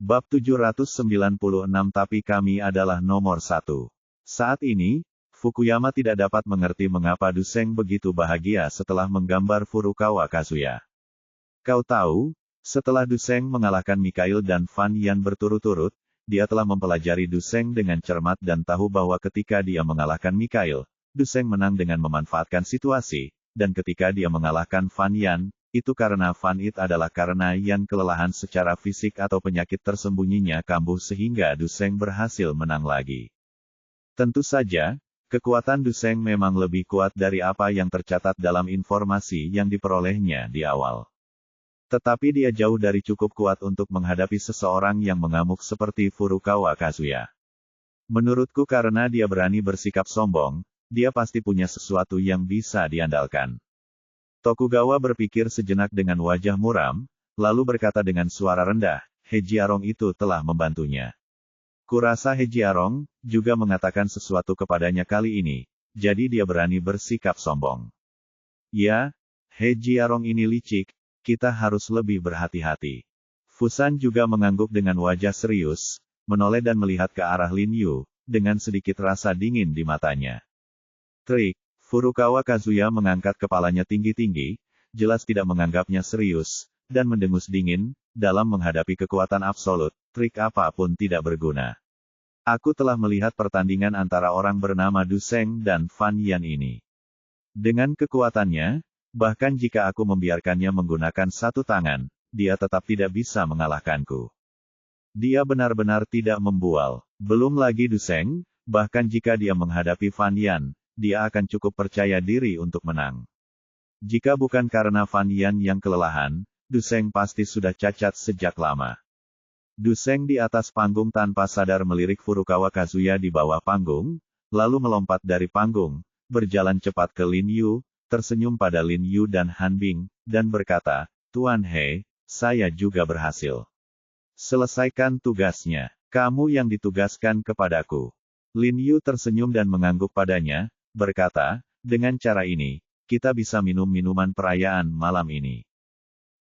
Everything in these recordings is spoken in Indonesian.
Bab 796 Tapi kami adalah nomor 1. Saat ini, Fukuyama tidak dapat mengerti mengapa Duseng begitu bahagia setelah menggambar Furukawa Kazuya. Kau tahu, setelah Duseng mengalahkan Mikhail dan Fan Yan berturut-turut, dia telah mempelajari Duseng dengan cermat dan tahu bahwa ketika dia mengalahkan Mikhail, Duseng menang dengan memanfaatkan situasi, dan ketika dia mengalahkan Fan Yan, itu karena Fan It adalah karena Yan kelelahan secara fisik atau penyakit tersembunyinya kambuh sehingga Duseng berhasil menang lagi. Tentu saja, kekuatan Duseng memang lebih kuat dari apa yang tercatat dalam informasi yang diperolehnya di awal. Tetapi dia jauh dari cukup kuat untuk menghadapi seseorang yang mengamuk seperti Furukawa Kazuya. Menurutku karena dia berani bersikap sombong, dia pasti punya sesuatu yang bisa diandalkan. Tokugawa berpikir sejenak dengan wajah muram, lalu berkata dengan suara rendah, Hejiarong itu telah membantunya. Kurasa Hejiarong juga mengatakan sesuatu kepadanya kali ini, jadi dia berani bersikap sombong. Ya, Hejiarong ini licik, kita harus lebih berhati-hati. Fusan juga mengangguk dengan wajah serius, menoleh dan melihat ke arah Lin Yu, dengan sedikit rasa dingin di matanya. Trik. Furukawa Kazuya mengangkat kepalanya tinggi-tinggi, jelas tidak menganggapnya serius, dan mendengus dingin, dalam menghadapi kekuatan absolut, trik apapun tidak berguna. Aku telah melihat pertandingan antara orang bernama Duseng dan Fan Yan ini. Dengan kekuatannya, bahkan jika aku membiarkannya menggunakan satu tangan, dia tetap tidak bisa mengalahkanku. Dia benar-benar tidak membual, belum lagi Duseng, bahkan jika dia menghadapi Fan Yan, dia akan cukup percaya diri untuk menang. Jika bukan karena Fan Yan yang kelelahan, Duseng pasti sudah cacat sejak lama. Duseng di atas panggung tanpa sadar melirik Furukawa Kazuya di bawah panggung, lalu melompat dari panggung, berjalan cepat ke Lin Yu, tersenyum pada Lin Yu dan Han Bing, dan berkata, Tuan He, saya juga berhasil. Selesaikan tugasnya, kamu yang ditugaskan kepadaku. Lin Yu tersenyum dan mengangguk padanya, berkata, dengan cara ini, kita bisa minum minuman perayaan malam ini.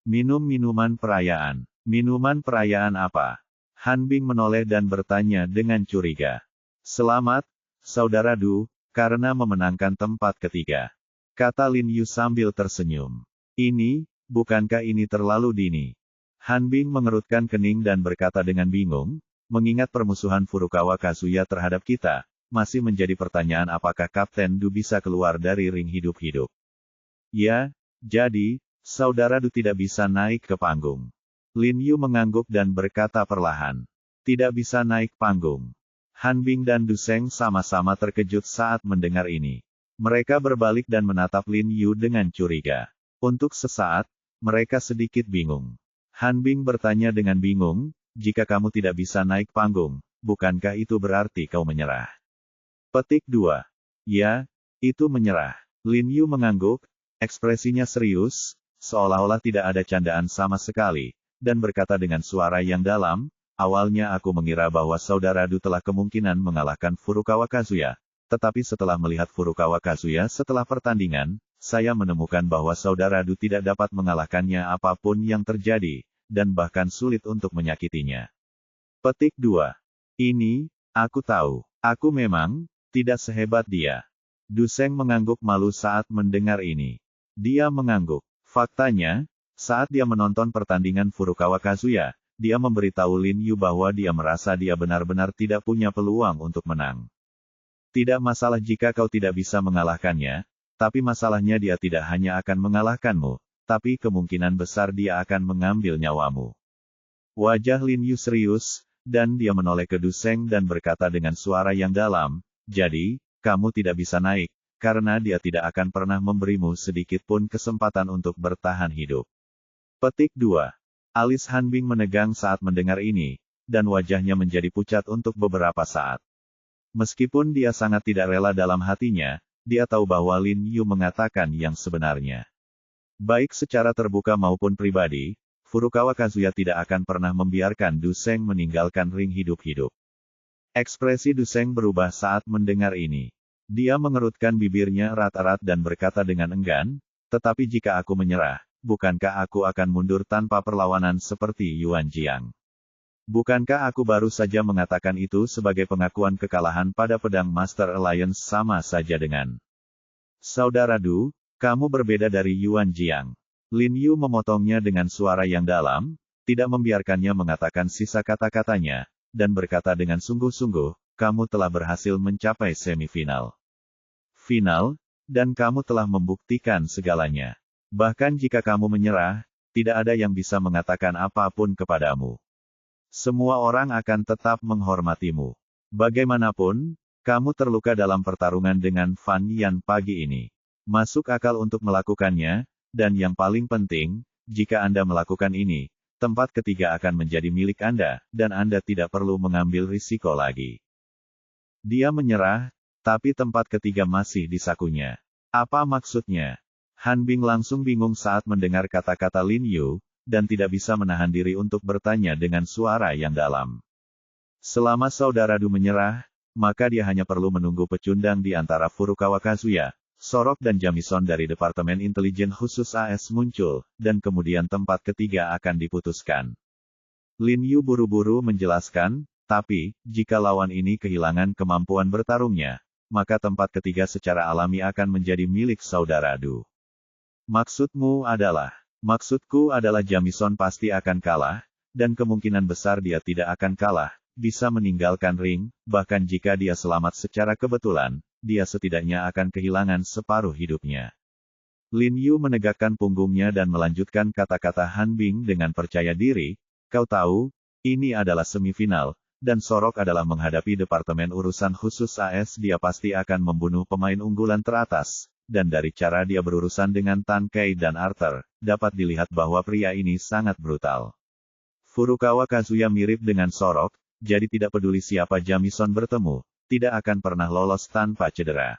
Minum minuman perayaan. Minuman perayaan apa? Han Bing menoleh dan bertanya dengan curiga. Selamat, Saudara Du, karena memenangkan tempat ketiga. Kata Lin Yu sambil tersenyum. Ini, bukankah ini terlalu dini? Han Bing mengerutkan kening dan berkata dengan bingung, mengingat permusuhan Furukawa Kazuya terhadap kita, masih menjadi pertanyaan apakah Kapten Du bisa keluar dari ring hidup-hidup. Ya, jadi, Saudara Du tidak bisa naik ke panggung. Lin Yu mengangguk dan berkata perlahan. Tidak bisa naik panggung. Han Bing dan Duseng sama-sama terkejut saat mendengar ini. Mereka berbalik dan menatap Lin Yu dengan curiga. Untuk sesaat, mereka sedikit bingung. Han Bing bertanya dengan bingung, jika kamu tidak bisa naik panggung, bukankah itu berarti kau menyerah? Petik 2. Ya, itu menyerah. Lin Yu mengangguk, ekspresinya serius, seolah-olah tidak ada candaan sama sekali, dan berkata dengan suara yang dalam, awalnya aku mengira bahwa Saudara Du telah kemungkinan mengalahkan Furukawa Kazuya, tetapi setelah melihat Furukawa Kazuya setelah pertandingan, saya menemukan bahwa Saudara Du tidak dapat mengalahkannya apapun yang terjadi, dan bahkan sulit untuk menyakitinya. Petik 2. Ini, aku tahu, aku memang tidak sehebat dia. Duseng mengangguk malu saat mendengar ini. Dia mengangguk. Faktanya, saat dia menonton pertandingan Furukawa Kazuya, dia memberitahu Lin Yu bahwa dia merasa dia benar-benar tidak punya peluang untuk menang. Tidak masalah jika kau tidak bisa mengalahkannya, tapi masalahnya dia tidak hanya akan mengalahkanmu, tapi kemungkinan besar dia akan mengambil nyawamu. Wajah Lin Yu serius, dan dia menoleh ke Duseng dan berkata dengan suara yang dalam, jadi, kamu tidak bisa naik, karena dia tidak akan pernah memberimu sedikit pun kesempatan untuk bertahan hidup. Petik 2. Alis Han Bing menegang saat mendengar ini, dan wajahnya menjadi pucat untuk beberapa saat. Meskipun dia sangat tidak rela dalam hatinya, dia tahu bahwa Lin Yu mengatakan yang sebenarnya. Baik secara terbuka maupun pribadi, Furukawa Kazuya tidak akan pernah membiarkan Duseng meninggalkan ring hidup-hidup. Ekspresi Duseng berubah saat mendengar ini. Dia mengerutkan bibirnya erat-erat dan berkata dengan enggan, tetapi jika aku menyerah, bukankah aku akan mundur tanpa perlawanan seperti Yuan Jiang? Bukankah aku baru saja mengatakan itu sebagai pengakuan kekalahan pada pedang Master Alliance sama saja dengan. Saudara Du, kamu berbeda dari Yuan Jiang. Lin Yu memotongnya dengan suara yang dalam, tidak membiarkannya mengatakan sisa kata-katanya, dan berkata dengan sungguh-sungguh, kamu telah berhasil mencapai semifinal. Final, dan kamu telah membuktikan segalanya. Bahkan jika kamu menyerah, tidak ada yang bisa mengatakan apapun kepadamu. Semua orang akan tetap menghormatimu. Bagaimanapun, kamu terluka dalam pertarungan dengan Fan Yan pagi ini. Masuk akal untuk melakukannya, dan yang paling penting, jika Anda melakukan ini, tempat ketiga akan menjadi milik Anda, dan Anda tidak perlu mengambil risiko lagi. Dia menyerah, tapi tempat ketiga masih di sakunya. Apa maksudnya? Han Bing langsung bingung saat mendengar kata-kata Lin Yu, dan tidak bisa menahan diri untuk bertanya dengan suara yang dalam. Selama saudara Du menyerah, maka dia hanya perlu menunggu pecundang di antara Furukawa Kazuya, Sorok dan Jamison dari Departemen Intelijen Khusus AS muncul, dan kemudian tempat ketiga akan diputuskan. Lin Yu buru-buru menjelaskan, tapi, jika lawan ini kehilangan kemampuan bertarungnya, maka tempat ketiga secara alami akan menjadi milik saudara Du. Maksudku adalah Jamison pasti akan kalah, dan kemungkinan besar dia tidak akan kalah, bisa meninggalkan ring, bahkan jika dia selamat secara kebetulan, dia setidaknya akan kehilangan separuh hidupnya. Lin Yu menegakkan punggungnya dan melanjutkan kata-kata Han Bing dengan percaya diri, kau tahu, ini adalah semifinal, dan Sorok adalah menghadapi Departemen Urusan Khusus AS dia pasti akan membunuh pemain unggulan teratas, dan dari cara dia berurusan dengan Tan Kei dan Arthur, dapat dilihat bahwa pria ini sangat brutal. Furukawa Kazuya mirip dengan Sorok, jadi tidak peduli siapa Jamison bertemu, tidak akan pernah lolos tanpa cedera.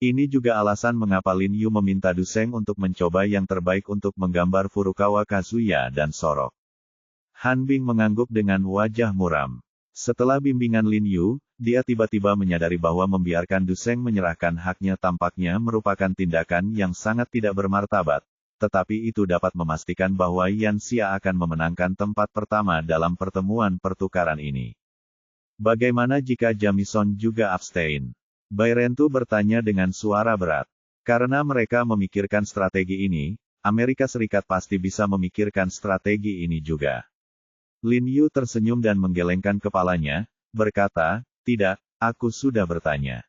Ini juga alasan mengapa Lin Yu meminta Du Seng untuk mencoba yang terbaik untuk menggambar Furukawa Kazuya dan Sorok. Han Bing mengangguk dengan wajah muram. Setelah bimbingan Lin Yu, dia tiba-tiba menyadari bahwa membiarkan Du Seng menyerahkan haknya tampaknya merupakan tindakan yang sangat tidak bermartabat, tetapi itu dapat memastikan bahwa Yan Xia akan memenangkan tempat pertama dalam pertemuan pertukaran ini. Bagaimana jika Jamison juga abstain? Bai Rentu bertanya dengan suara berat. Karena mereka memikirkan strategi ini, Amerika Serikat pasti bisa memikirkan strategi ini juga. Lin Yu tersenyum dan menggelengkan kepalanya, berkata, tidak, aku sudah bertanya.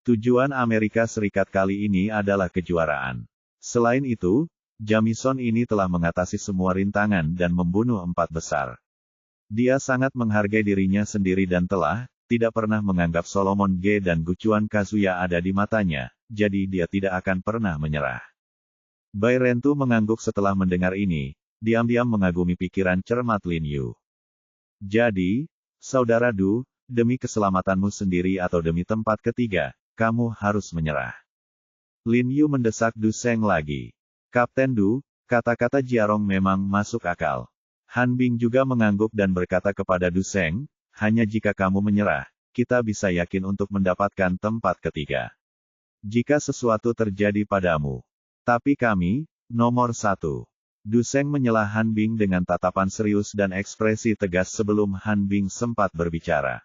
Tujuan Amerika Serikat kali ini adalah kejuaraan. Selain itu, Jamison ini telah mengatasi semua rintangan dan membunuh 4 besar. Dia sangat menghargai dirinya sendiri dan tidak pernah menganggap Solomon Ge dan Guchuan Kazuya ada di matanya, jadi dia tidak akan pernah menyerah. Bai Rentu mengangguk setelah mendengar ini, diam-diam mengagumi pikiran cermat Lin Yu. Jadi, saudara Du, demi keselamatanmu sendiri atau demi tempat ketiga, kamu harus menyerah. Lin Yu mendesak Du Seng lagi. Kapten Du, kata-kata Jiarong memang masuk akal. Han Bing juga mengangguk dan berkata kepada Du Seng, hanya jika kamu menyerah, kita bisa yakin untuk mendapatkan tempat ketiga. Jika sesuatu terjadi padamu. Tapi kami, nomor 1. Du Seng menyela Han Bing dengan tatapan serius dan ekspresi tegas sebelum Han Bing sempat berbicara.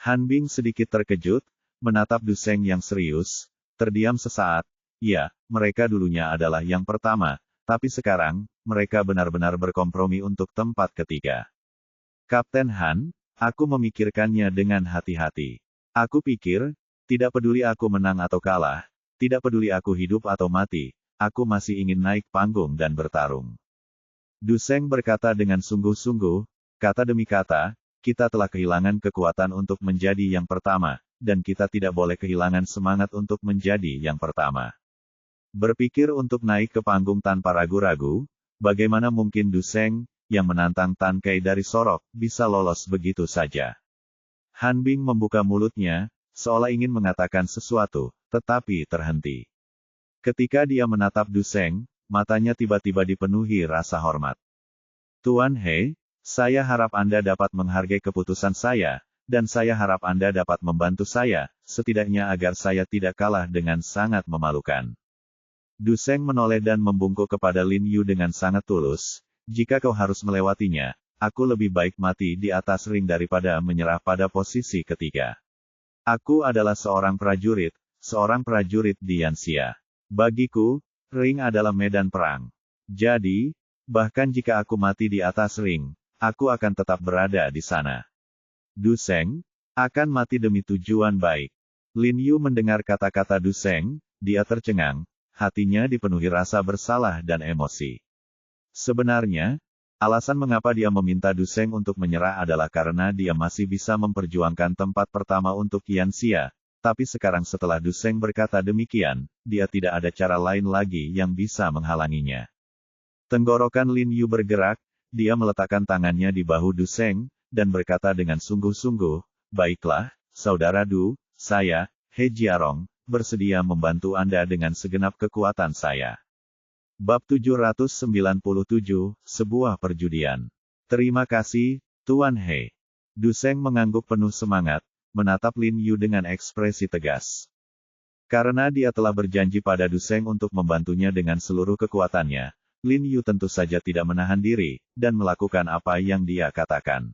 Han Bing sedikit terkejut, menatap Du Seng yang serius, terdiam sesaat. Ya, mereka dulunya adalah yang pertama, tapi sekarang, mereka benar-benar berkompromi untuk tempat ketiga. Kapten Han, aku memikirkannya dengan hati-hati. Aku pikir, tidak peduli aku menang atau kalah, tidak peduli aku hidup atau mati, aku masih ingin naik panggung dan bertarung. Du Seng berkata dengan sungguh-sungguh, kata demi kata, kita telah kehilangan kekuatan untuk menjadi yang pertama, dan kita tidak boleh kehilangan semangat untuk menjadi yang pertama. Berpikir untuk naik ke panggung tanpa ragu-ragu, bagaimana mungkin Du Seng, yang menantang Tan Kei dari Sorok, bisa lolos begitu saja? Han Bing membuka mulutnya, seolah ingin mengatakan sesuatu, tetapi terhenti. Ketika dia menatap Du Seng, matanya tiba-tiba dipenuhi rasa hormat. Tuan He, saya harap Anda dapat menghargai keputusan saya, dan saya harap Anda dapat membantu saya, setidaknya agar saya tidak kalah dengan sangat memalukan. Du Seng menoleh dan membungkuk kepada Lin Yu dengan sangat tulus, jika kau harus melewatinya, aku lebih baik mati di atas ring daripada menyerah pada posisi ketiga. Aku adalah seorang prajurit di Yanxia. Bagiku, ring adalah medan perang. Jadi, bahkan jika aku mati di atas ring, aku akan tetap berada di sana. Du Seng akan mati demi tujuan baik. Lin Yu mendengar kata-kata Du Seng, dia tercengang, hatinya dipenuhi rasa bersalah dan emosi. Sebenarnya, alasan mengapa dia meminta Du Seng untuk menyerah adalah karena dia masih bisa memperjuangkan tempat pertama untuk Yanxia, tapi sekarang setelah Du Seng berkata demikian, dia tidak ada cara lain lagi yang bisa menghalanginya. Tenggorokan Lin Yu bergerak, dia meletakkan tangannya di bahu Du Seng, dan berkata dengan sungguh-sungguh, "Baiklah, Saudara Du, saya, He Jiarong, bersedia membantu Anda dengan segenap kekuatan saya." Bab 797, Sebuah Perjudian. Terima kasih, Tuan He. Du Seng mengangguk penuh semangat, menatap Lin Yu dengan ekspresi tegas. Karena dia telah berjanji pada Du Seng untuk membantunya dengan seluruh kekuatannya, Lin Yu tentu saja tidak menahan diri, dan melakukan apa yang dia katakan.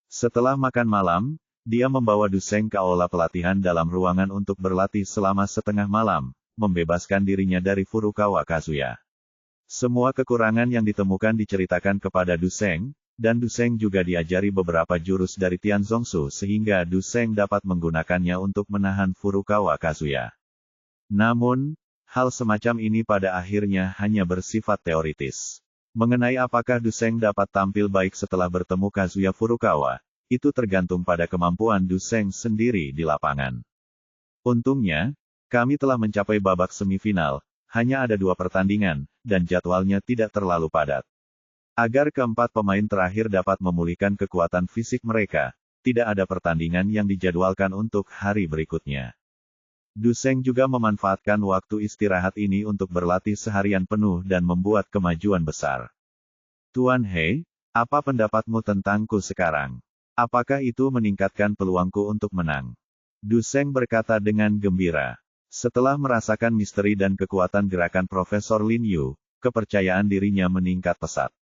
Setelah makan malam, dia membawa Du Seng ke aula pelatihan dalam ruangan untuk berlatih selama setengah malam, membebaskan dirinya dari Furukawa Kazuya. Semua kekurangan yang ditemukan diceritakan kepada Du Seng, dan Du Seng juga diajari beberapa jurus dari Tian Zongsu sehingga Du Seng dapat menggunakannya untuk menahan Furukawa Kazuya. Namun, hal semacam ini pada akhirnya hanya bersifat teoritis. Mengenai apakah Du Seng dapat tampil baik setelah bertemu Kazuya Furukawa, itu tergantung pada kemampuan Du Seng sendiri di lapangan. Untungnya, kami telah mencapai babak semifinal, hanya ada 2 pertandingan, dan jadwalnya tidak terlalu padat. Agar keempat pemain terakhir dapat memulihkan kekuatan fisik mereka, tidak ada pertandingan yang dijadwalkan untuk hari berikutnya. Du Seng juga memanfaatkan waktu istirahat ini untuk berlatih seharian penuh dan membuat kemajuan besar. Tuan He, apa pendapatmu tentangku sekarang? Apakah itu meningkatkan peluangku untuk menang? Du Seng berkata dengan gembira. Setelah merasakan misteri dan kekuatan gerakan Profesor Lin Yu, kepercayaan dirinya meningkat pesat.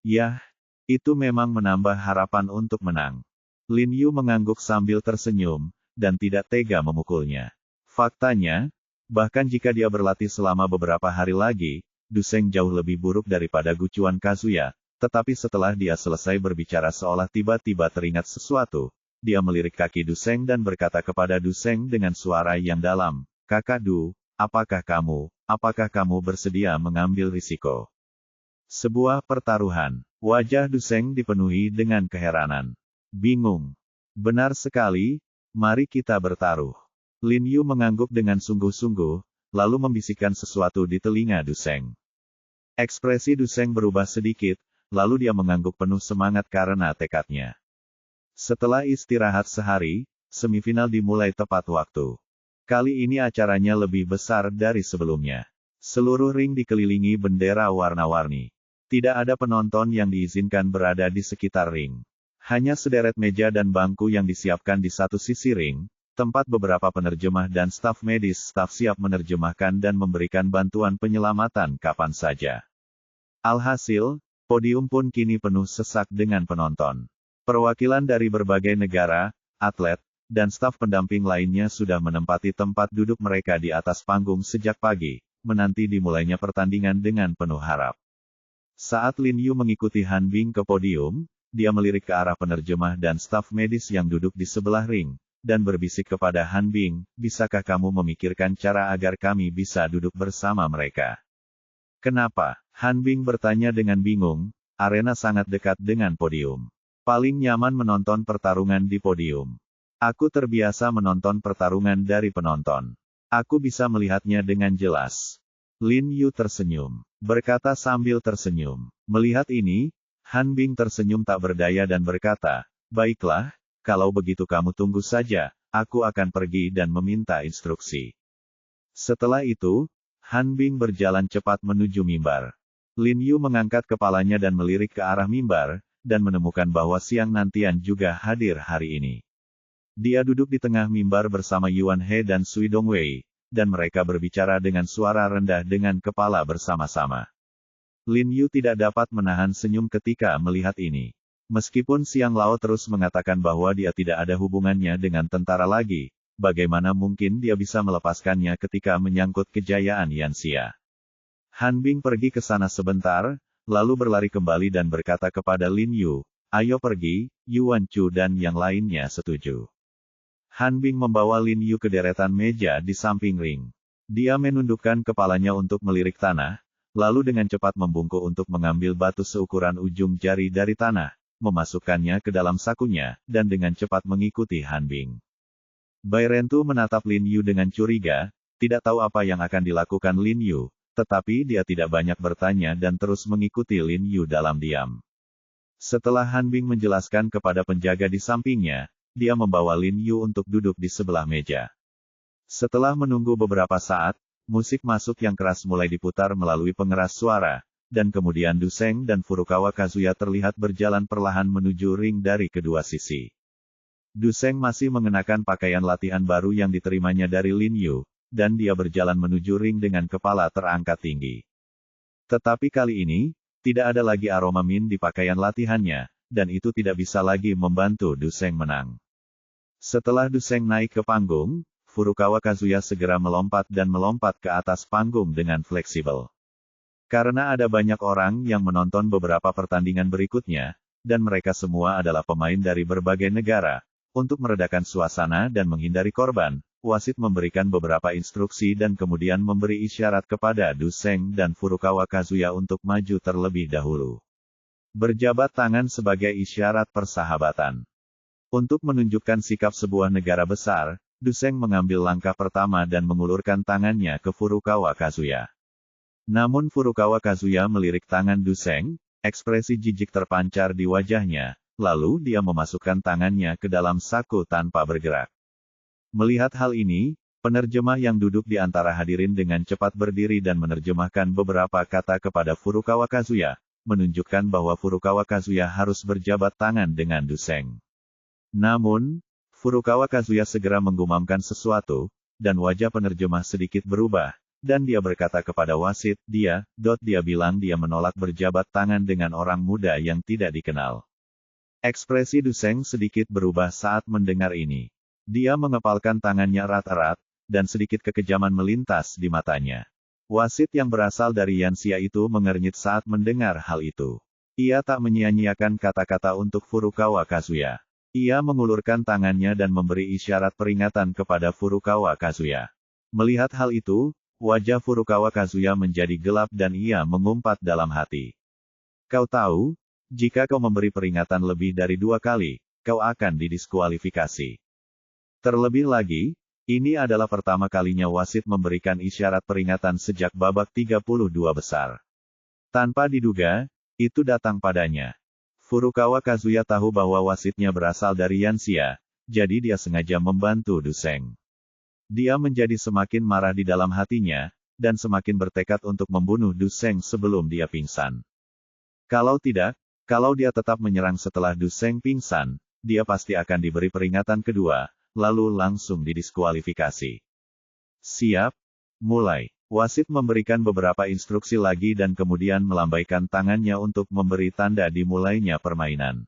Yah, itu memang menambah harapan untuk menang. Lin Yu mengangguk sambil tersenyum, dan tidak tega memukulnya. Faktanya, bahkan jika dia berlatih selama beberapa hari lagi, Du Seng jauh lebih buruk daripada Gucuan Kazuya, tetapi setelah dia selesai berbicara seolah tiba-tiba teringat sesuatu, dia melirik kaki Du Seng dan berkata kepada Du Seng dengan suara yang dalam, "Kakak Du, apakah kamu bersedia mengambil risiko?" Sebuah pertaruhan. Wajah Du Seng dipenuhi dengan keheranan. Bingung. Benar sekali, mari kita bertaruh. Lin Yu mengangguk dengan sungguh-sungguh, lalu membisikkan sesuatu di telinga Du Seng. Ekspresi Du Seng berubah sedikit, lalu dia mengangguk penuh semangat karena tekadnya. Setelah istirahat sehari, semifinal dimulai tepat waktu. Kali ini acaranya lebih besar dari sebelumnya. Seluruh ring dikelilingi bendera warna-warni. Tidak ada penonton yang diizinkan berada di sekitar ring. Hanya sederet meja dan bangku yang disiapkan di satu sisi ring, tempat beberapa penerjemah dan staf medis siap menerjemahkan dan memberikan bantuan penyelamatan kapan saja. Alhasil, podium pun kini penuh sesak dengan penonton. Perwakilan dari berbagai negara, atlet, dan staf pendamping lainnya sudah menempati tempat duduk mereka di atas panggung sejak pagi, menanti dimulainya pertandingan dengan penuh harap. Saat Lin Yu mengikuti Han Bing ke podium, dia melirik ke arah penerjemah dan staf medis yang duduk di sebelah ring, dan berbisik kepada Han Bing, "Bisakah kamu memikirkan cara agar kami bisa duduk bersama mereka?" "Kenapa?" Han Bing bertanya dengan bingung, arena sangat dekat dengan podium. Paling nyaman menonton pertarungan di podium. Aku terbiasa menonton pertarungan dari penonton. Aku bisa melihatnya dengan jelas. Lin Yu tersenyum, berkata sambil tersenyum. Melihat ini, Han Bing tersenyum tak berdaya dan berkata, "Baiklah, kalau begitu kamu tunggu saja, aku akan pergi dan meminta instruksi." Setelah itu, Han Bing berjalan cepat menuju mimbar. Lin Yu mengangkat kepalanya dan melirik ke arah mimbar, dan menemukan bahwa Siang Nantian juga hadir hari ini. Dia duduk di tengah mimbar bersama Yuan He dan Sui Dongwei, dan mereka berbicara dengan suara rendah dengan kepala bersama-sama. Lin Yu tidak dapat menahan senyum ketika melihat ini. Meskipun Xiang Lao terus mengatakan bahwa dia tidak ada hubungannya dengan tentara lagi, bagaimana mungkin dia bisa melepaskannya ketika menyangkut kejayaan Yanxia. Han Bing pergi ke sana sebentar, lalu berlari kembali dan berkata kepada Lin Yu, "Ayo pergi." Yuan Chu dan yang lainnya setuju. Han Bing membawa Lin Yu ke deretan meja di samping ring. Dia menundukkan kepalanya untuk melirik tanah, lalu dengan cepat membungkuk untuk mengambil batu seukuran ujung jari dari tanah, memasukkannya ke dalam sakunya, dan dengan cepat mengikuti Han Bing. Bai Rentu menatap Lin Yu dengan curiga, tidak tahu apa yang akan dilakukan Lin Yu, tetapi dia tidak banyak bertanya dan terus mengikuti Lin Yu dalam diam. Setelah Han Bing menjelaskan kepada penjaga di sampingnya, dia membawa Lin Yu untuk duduk di sebelah meja. Setelah menunggu beberapa saat, musik masuk yang keras mulai diputar melalui pengeras suara, dan kemudian Du Seng dan Furukawa Kazuya terlihat berjalan perlahan menuju ring dari kedua sisi. Du Seng masih mengenakan pakaian latihan baru yang diterimanya dari Lin Yu, dan dia berjalan menuju ring dengan kepala terangkat tinggi. Tetapi kali ini, tidak ada lagi aroma min di pakaian latihannya, dan itu tidak bisa lagi membantu Du Seng menang. Setelah Du Seng naik ke panggung, Furukawa Kazuya segera melompat dan melompat ke atas panggung dengan fleksibel. Karena ada banyak orang yang menonton beberapa pertandingan berikutnya, dan mereka semua adalah pemain dari berbagai negara, untuk meredakan suasana dan menghindari korban, wasit memberikan beberapa instruksi dan kemudian memberi isyarat kepada Du Seng dan Furukawa Kazuya untuk maju terlebih dahulu. Berjabat tangan sebagai isyarat persahabatan. Untuk menunjukkan sikap sebuah negara besar, Du Seng mengambil langkah pertama dan mengulurkan tangannya ke Furukawa Kazuya. Namun Furukawa Kazuya melirik tangan Du Seng, ekspresi jijik terpancar di wajahnya, lalu dia memasukkan tangannya ke dalam saku tanpa bergerak. Melihat hal ini, penerjemah yang duduk di antara hadirin dengan cepat berdiri dan menerjemahkan beberapa kata kepada Furukawa Kazuya, menunjukkan bahwa Furukawa Kazuya harus berjabat tangan dengan Du Seng. Namun, Furukawa Kazuya segera menggumamkan sesuatu, dan wajah penerjemah sedikit berubah, dan dia berkata kepada wasit, dia bilang dia menolak berjabat tangan dengan orang muda yang tidak dikenal. Ekspresi Du Seng sedikit berubah saat mendengar ini. Dia mengepalkan tangannya erat-erat, dan sedikit kekejaman melintas di matanya. Wasit yang berasal dari Yanxia itu mengernyit saat mendengar hal itu. Ia tak menyia-nyiakan kata-kata untuk Furukawa Kazuya. Ia mengulurkan tangannya dan memberi isyarat peringatan kepada Furukawa Kazuya. Melihat hal itu, wajah Furukawa Kazuya menjadi gelap dan ia mengumpat dalam hati. Kau tahu, jika kau memberi peringatan lebih dari 2 kali, kau akan didiskualifikasi. Terlebih lagi, ini adalah pertama kalinya wasit memberikan isyarat peringatan sejak babak 32 besar. Tanpa diduga, itu datang padanya. Furukawa Kazuya tahu bahwa wasitnya berasal dari Yanxia, jadi dia sengaja membantu Du Seng. Dia menjadi semakin marah di dalam hatinya, dan semakin bertekad untuk membunuh Du Seng sebelum dia pingsan. Kalau tidak, kalau dia tetap menyerang setelah Du Seng pingsan, dia pasti akan diberi peringatan kedua, lalu langsung didiskualifikasi. Siap, mulai. Wasit memberikan beberapa instruksi lagi dan kemudian melambaikan tangannya untuk memberi tanda dimulainya permainan.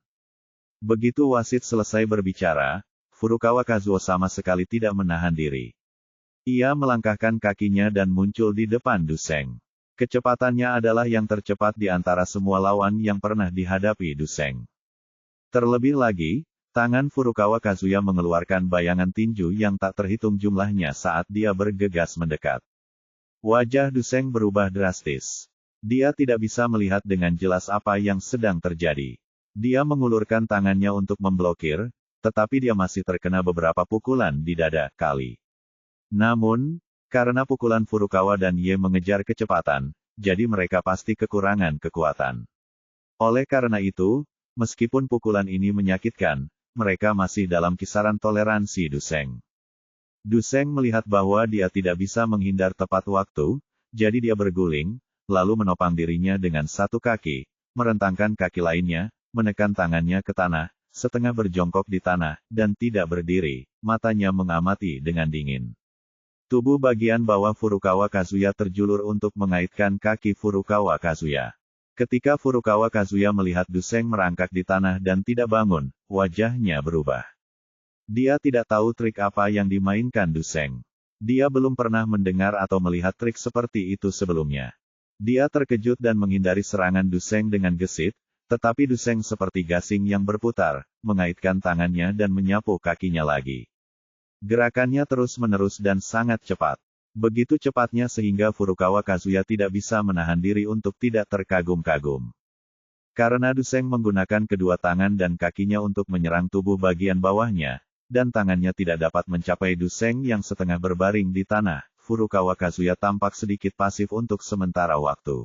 Begitu wasit selesai berbicara, Furukawa Kazuya sama sekali tidak menahan diri. Ia melangkahkan kakinya dan muncul di depan Du Seng. Kecepatannya adalah yang tercepat di antara semua lawan yang pernah dihadapi Du Seng. Terlebih lagi, tangan Furukawa Kazuya mengeluarkan bayangan tinju yang tak terhitung jumlahnya saat dia bergegas mendekat. Wajah Du Seng berubah drastis. Dia tidak bisa melihat dengan jelas apa yang sedang terjadi. Dia mengulurkan tangannya untuk memblokir, tetapi dia masih terkena beberapa pukulan di dada, kali. Namun, karena pukulan Furukawa dan Ye mengejar kecepatan, jadi mereka pasti kekurangan kekuatan. Oleh karena itu, meskipun pukulan ini menyakitkan, mereka masih dalam kisaran toleransi Du Seng. Du Seng melihat bahwa dia tidak bisa menghindar tepat waktu, jadi dia berguling, lalu menopang dirinya dengan satu kaki, merentangkan kaki lainnya, menekan tangannya ke tanah, setengah berjongkok di tanah, dan tidak berdiri, matanya mengamati dengan dingin. Tubuh bagian bawah Furukawa Kazuya terjulur untuk mengaitkan kaki Furukawa Kazuya. Ketika Furukawa Kazuya melihat Duseng merangkak di tanah dan tidak bangun, wajahnya berubah. Dia tidak tahu trik apa yang dimainkan Duseng. Dia belum pernah mendengar atau melihat trik seperti itu sebelumnya. Dia terkejut dan menghindari serangan Duseng dengan gesit, tetapi Duseng seperti gasing yang berputar, mengaitkan tangannya dan menyapu kakinya lagi. Gerakannya terus-menerus dan sangat cepat. Begitu cepatnya sehingga Furukawa Kazuya tidak bisa menahan diri untuk tidak terkagum-kagum. Karena Duseng menggunakan kedua tangan dan kakinya untuk menyerang tubuh bagian bawahnya, dan tangannya tidak dapat mencapai Duseng yang setengah berbaring di tanah, Furukawa Kazuya tampak sedikit pasif untuk sementara waktu.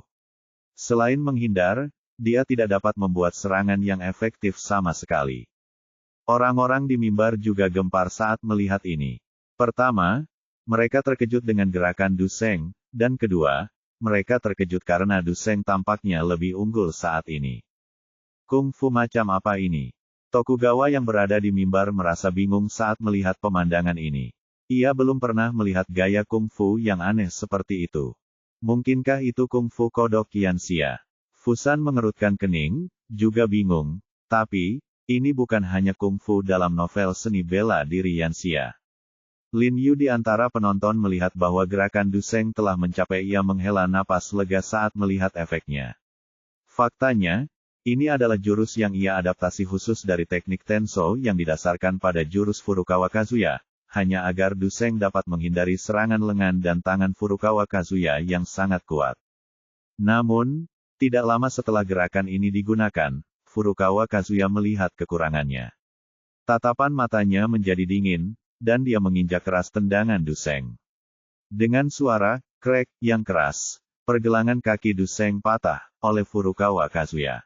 Selain menghindar, dia tidak dapat membuat serangan yang efektif sama sekali. Orang-orang di mimbar juga gempar saat melihat ini. Pertama, mereka terkejut dengan gerakan Duseng, dan kedua, mereka terkejut karena Duseng tampaknya lebih unggul saat ini. Kungfu macam apa ini? Tokugawa yang berada di mimbar merasa bingung saat melihat pemandangan ini. Ia belum pernah melihat gaya kungfu yang aneh seperti itu. Mungkinkah itu kungfu kodok Yanxia? Fusan mengerutkan kening, juga bingung, tapi, ini bukan hanya kungfu dalam novel seni bela diri Yanxia. Lin Yu di antara penonton melihat bahwa gerakan Duseng telah mencapai ia menghela napas lega saat melihat efeknya. Faktanya, ini adalah jurus yang ia adaptasi khusus dari teknik Tenso yang didasarkan pada jurus Furukawa Kazuya, hanya agar Duseng dapat menghindari serangan lengan dan tangan Furukawa Kazuya yang sangat kuat. Namun, tidak lama setelah gerakan ini digunakan, Furukawa Kazuya melihat kekurangannya. Tatapan matanya menjadi dingin, dan dia menginjak keras tendangan Duseng. Dengan suara krek yang keras, pergelangan kaki Duseng patah oleh Furukawa Kazuya.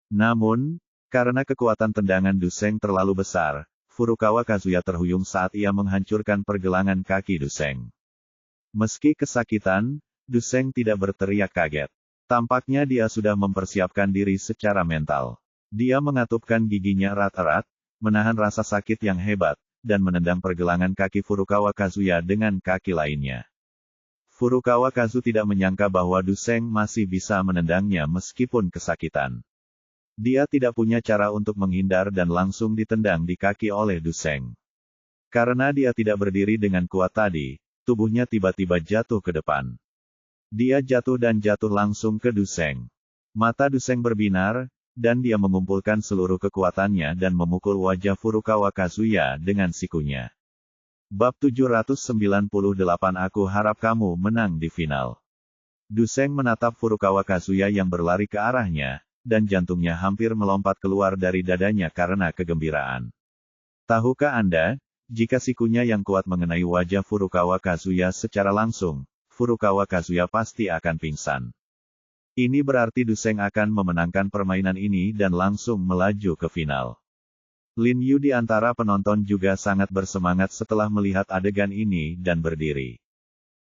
Namun, karena kekuatan tendangan Duseng terlalu besar, Furukawa Kazuya terhuyung saat ia menghancurkan pergelangan kaki Duseng. Meski kesakitan, Duseng tidak berteriak kaget. Tampaknya dia sudah mempersiapkan diri secara mental. Dia mengatupkan giginya erat-erat, menahan rasa sakit yang hebat, dan menendang pergelangan kaki Furukawa Kazuya dengan kaki lainnya. Furukawa Kazu tidak menyangka bahwa Duseng masih bisa menendangnya meskipun kesakitan. Dia tidak punya cara untuk menghindar dan langsung ditendang di kaki oleh Duseng. Karena dia tidak berdiri dengan kuat tadi, tubuhnya tiba-tiba jatuh ke depan. Dia jatuh dan jatuh langsung ke Duseng. Mata Duseng berbinar, dan dia mengumpulkan seluruh kekuatannya dan memukul wajah Furukawa Kazuya dengan sikunya. Bab 798 Aku harap kamu menang di final. Duseng menatap Furukawa Kazuya yang berlari ke arahnya, dan jantungnya hampir melompat keluar dari dadanya karena kegembiraan. Tahukah Anda, jika sikunya yang kuat mengenai wajah Furukawa Kazuya secara langsung, Furukawa Kazuya pasti akan pingsan. Ini berarti Duseng akan memenangkan permainan ini dan langsung melaju ke final. Lin Yu di antara penonton juga sangat bersemangat setelah melihat adegan ini dan berdiri.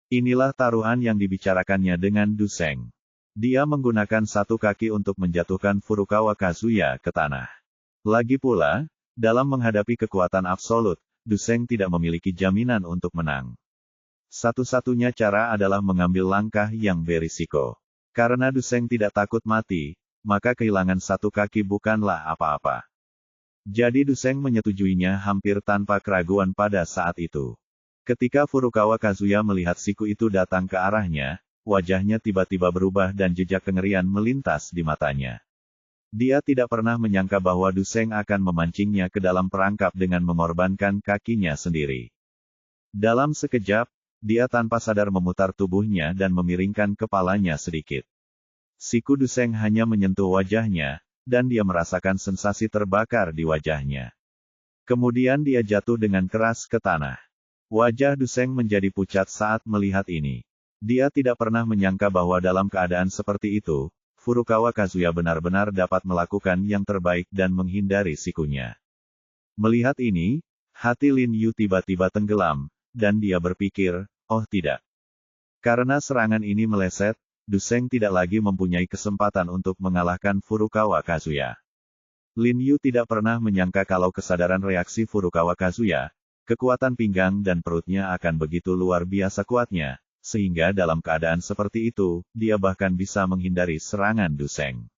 Inilah taruhan yang dibicarakannya dengan Duseng. Dia menggunakan satu kaki untuk menjatuhkan Furukawa Kazuya ke tanah. Lagi pula, dalam menghadapi kekuatan absolut, Duseng tidak memiliki jaminan untuk menang. Satu-satunya cara adalah mengambil langkah yang berisiko. Karena Duseng tidak takut mati, maka kehilangan satu kaki bukanlah apa-apa. Jadi Duseng menyetujuinya hampir tanpa keraguan pada saat itu. Ketika Furukawa Kazuya melihat siku itu datang ke arahnya, wajahnya tiba-tiba berubah dan jejak kengerian melintas di matanya. Dia tidak pernah menyangka bahwa Duseng akan memancingnya ke dalam perangkap dengan mengorbankan kakinya sendiri. Dalam sekejap, dia tanpa sadar memutar tubuhnya dan memiringkan kepalanya sedikit. Siku Duseng hanya menyentuh wajahnya, dan dia merasakan sensasi terbakar di wajahnya. Kemudian dia jatuh dengan keras ke tanah. Wajah Duseng menjadi pucat saat melihat ini. Dia tidak pernah menyangka bahwa dalam keadaan seperti itu, Furukawa Kazuya benar-benar dapat melakukan yang terbaik dan menghindari sikunya. Melihat ini, hati Lin Yu tiba-tiba tenggelam, dan dia berpikir, oh tidak. Karena serangan ini meleset, Duseng tidak lagi mempunyai kesempatan untuk mengalahkan Furukawa Kazuya. Lin Yu tidak pernah menyangka kalau kesadaran reaksi Furukawa Kazuya, kekuatan pinggang dan perutnya akan begitu luar biasa kuatnya, sehingga dalam keadaan seperti itu, dia bahkan bisa menghindari serangan Duseng.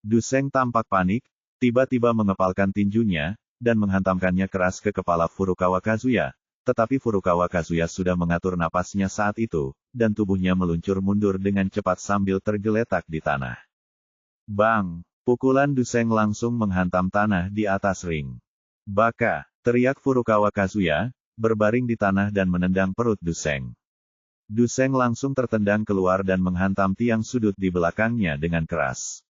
Duseng tampak panik, tiba-tiba mengepalkan tinjunya, dan menghantamkannya keras ke kepala Furukawa Kazuya, tetapi Furukawa Kazuya sudah mengatur napasnya saat itu, dan tubuhnya meluncur mundur dengan cepat sambil tergeletak di tanah. Bang! Pukulan Duseng langsung menghantam tanah di atas ring. Baka! Teriak Furukawa Kazuya, berbaring di tanah dan menendang perut Duseng. Duseng langsung tertendang keluar dan menghantam tiang sudut di belakangnya dengan keras.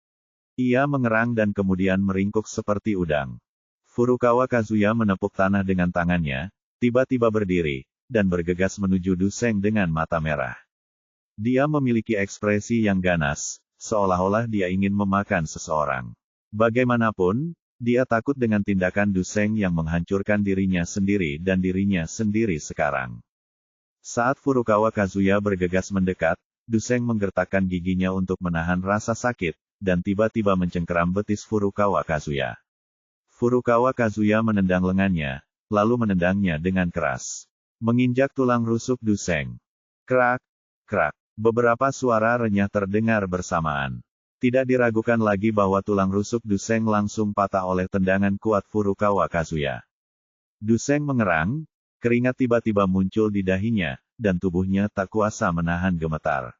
Ia mengerang dan kemudian meringkuk seperti udang. Furukawa Kazuya menepuk tanah dengan tangannya, tiba-tiba berdiri, dan bergegas menuju Duseng dengan mata merah. Dia memiliki ekspresi yang ganas, seolah-olah dia ingin memakan seseorang. Bagaimanapun, dia takut dengan tindakan Duseng yang menghancurkan dirinya sendiri dan dirinya sendiri sekarang. Saat Furukawa Kazuya bergegas mendekat, Duseng menggertakkan giginya untuk menahan rasa sakit, dan tiba-tiba mencengkeram betis Furukawa Kazuya. Furukawa Kazuya menendang lengannya, lalu menendangnya dengan keras. Menginjak tulang rusuk Duseng. Krak, krak. Beberapa suara renyah terdengar bersamaan. Tidak diragukan lagi bahwa tulang rusuk Duseng langsung patah oleh tendangan kuat Furukawa Kazuya. Duseng mengerang, keringat tiba-tiba muncul di dahinya, dan tubuhnya tak kuasa menahan gemetar.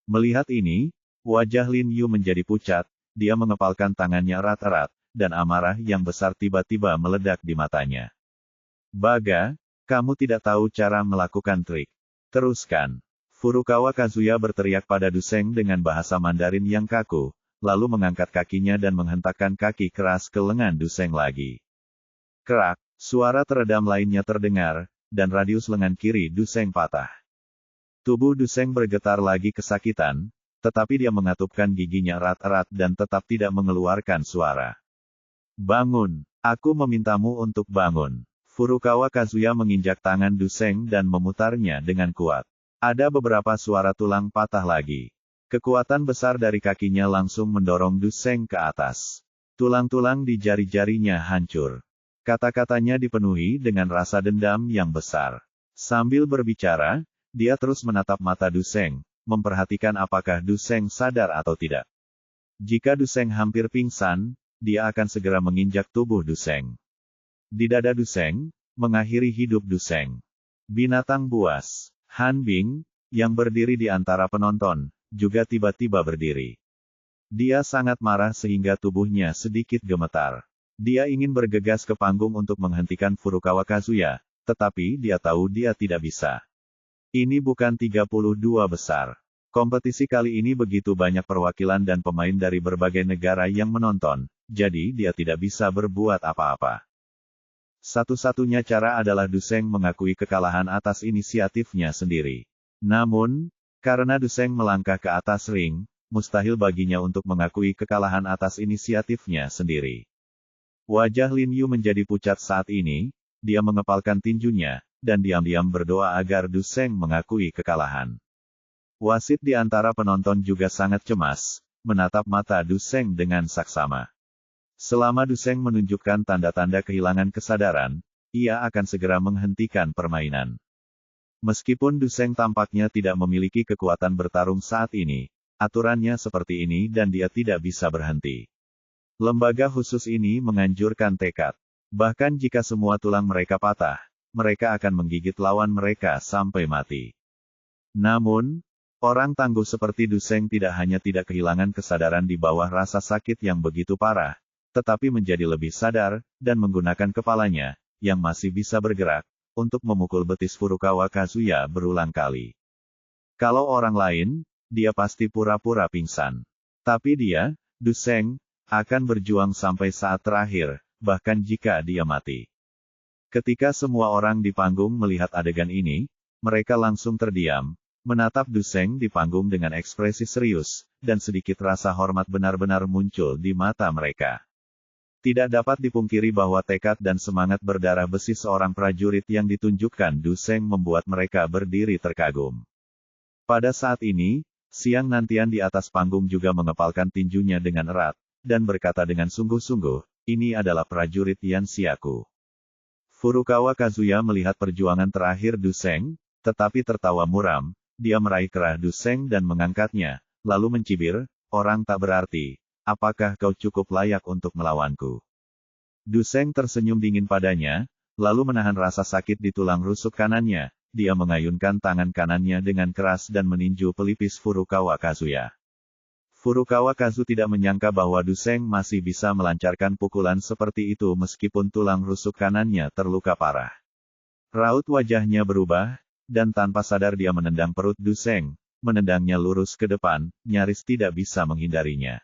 Melihat ini, wajah Lin Yu menjadi pucat, dia mengepalkan tangannya erat-erat, dan amarah yang besar tiba-tiba meledak di matanya. Baga, kamu tidak tahu cara melakukan trik. Teruskan. Furukawa Kazuya berteriak pada Duseng dengan bahasa Mandarin yang kaku, lalu mengangkat kakinya dan menghentakkan kaki keras ke lengan Duseng lagi. Kerak, suara teredam lainnya terdengar, dan radius lengan kiri Duseng patah. Tubuh Duseng bergetar lagi kesakitan, tetapi dia mengatupkan giginya erat-erat dan tetap tidak mengeluarkan suara. Bangun, aku memintamu untuk bangun. Furukawa Kazuya menginjak tangan Duseng dan memutarnya dengan kuat. Ada beberapa suara tulang patah lagi. Kekuatan besar dari kakinya langsung mendorong Duseng ke atas. Tulang-tulang di jari-jarinya hancur. Kata-katanya dipenuhi dengan rasa dendam yang besar. Sambil berbicara, dia terus menatap mata Duseng, memperhatikan apakah Duseng sadar atau tidak. Jika Duseng hampir pingsan, dia akan segera menginjak tubuh Duseng. Di dada Duseng, mengakhiri hidup Duseng. Binatang buas, Han Bing, yang berdiri di antara penonton, juga tiba-tiba berdiri. Dia sangat marah sehingga tubuhnya sedikit gemetar. Dia ingin bergegas ke panggung untuk menghentikan Furukawa Kazuya, tetapi dia tahu dia tidak bisa. Ini bukan 32 besar. Kompetisi kali ini begitu banyak perwakilan dan pemain dari berbagai negara yang menonton, jadi dia tidak bisa berbuat apa-apa. Satu-satunya cara adalah Duseng mengakui kekalahan atas inisiatifnya sendiri. Namun, karena Duseng melangkah ke atas ring, mustahil baginya untuk mengakui kekalahan atas inisiatifnya sendiri. Wajah Lin Yu menjadi pucat saat ini, dia mengepalkan tinjunya, dan diam-diam berdoa agar Duseng mengakui kekalahan. Wasit di antara penonton juga sangat cemas, menatap mata Duseng dengan saksama. Selama Duseng menunjukkan tanda-tanda kehilangan kesadaran, ia akan segera menghentikan permainan. Meskipun Duseng tampaknya tidak memiliki kekuatan bertarung saat ini, aturannya seperti ini dan dia tidak bisa berhenti. Lembaga khusus ini menganjurkan tekad. Bahkan jika semua tulang mereka patah, mereka akan menggigit lawan mereka sampai mati. Namun, orang tangguh seperti Duseng tidak hanya tidak kehilangan kesadaran di bawah rasa sakit yang begitu parah, tetapi menjadi lebih sadar, dan menggunakan kepalanya, yang masih bisa bergerak, untuk memukul betis Furukawa Kazuya berulang kali. Kalau orang lain, dia pasti pura-pura pingsan. Tapi dia, Duseng, akan berjuang sampai saat terakhir, bahkan jika dia mati. Ketika semua orang di panggung melihat adegan ini, mereka langsung terdiam, menatap Duseng di panggung dengan ekspresi serius, dan sedikit rasa hormat benar-benar muncul di mata mereka. Tidak dapat dipungkiri bahwa tekad dan semangat berdarah besi seorang prajurit yang ditunjukkan Duseng membuat mereka berdiri terkagum. Pada saat ini, Siang Nantian di atas panggung juga mengepalkan tinjunya dengan erat, dan berkata dengan sungguh-sungguh, ini adalah prajurit Yan Xiaku. Furukawa Kazuya melihat perjuangan terakhir Duseng, tetapi tertawa muram, dia meraih kerah Du Seng dan mengangkatnya, lalu mencibir, orang tak berarti, apakah kau cukup layak untuk melawanku? Du Seng tersenyum dingin padanya, lalu menahan rasa sakit di tulang rusuk kanannya, dia mengayunkan tangan kanannya dengan keras dan meninju pelipis Furukawa Kazuya. Furukawa Kazu tidak menyangka bahwa Du Seng masih bisa melancarkan pukulan seperti itu meskipun tulang rusuk kanannya terluka parah. Raut wajahnya berubah, dan tanpa sadar dia menendang perut Du Seng, menendangnya lurus ke depan, nyaris tidak bisa menghindarinya.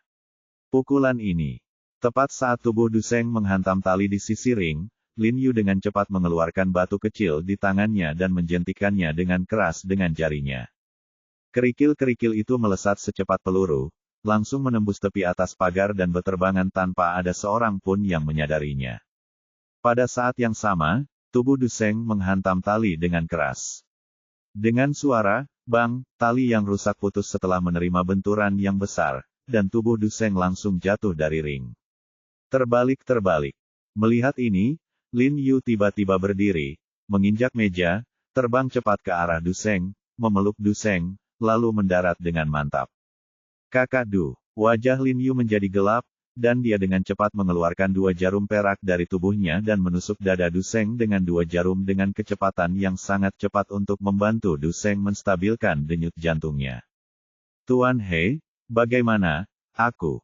Pukulan ini, tepat saat tubuh Du Seng menghantam tali di sisi ring, Lin Yu dengan cepat mengeluarkan batu kecil di tangannya dan menjentikannya dengan keras dengan jarinya. Kerikil-kerikil itu melesat secepat peluru, langsung menembus tepi atas pagar dan berterbangan tanpa ada seorang pun yang menyadarinya. Pada saat yang sama, tubuh Du Seng menghantam tali dengan keras. Dengan suara, bang, tali yang rusak putus setelah menerima benturan yang besar, dan tubuh Du Seng langsung jatuh dari ring. Terbalik-terbalik. Melihat ini, Lin Yu tiba-tiba berdiri, menginjak meja, terbang cepat ke arah Du Seng, memeluk Du Seng, lalu mendarat dengan mantap. Kakak Du, wajah Lin Yu menjadi gelap, dan dia dengan cepat mengeluarkan 2 jarum perak dari tubuhnya dan menusuk dada Du Seng dengan 2 jarum dengan kecepatan yang sangat cepat untuk membantu Du Seng menstabilkan denyut jantungnya. Tuan He, bagaimana? Aku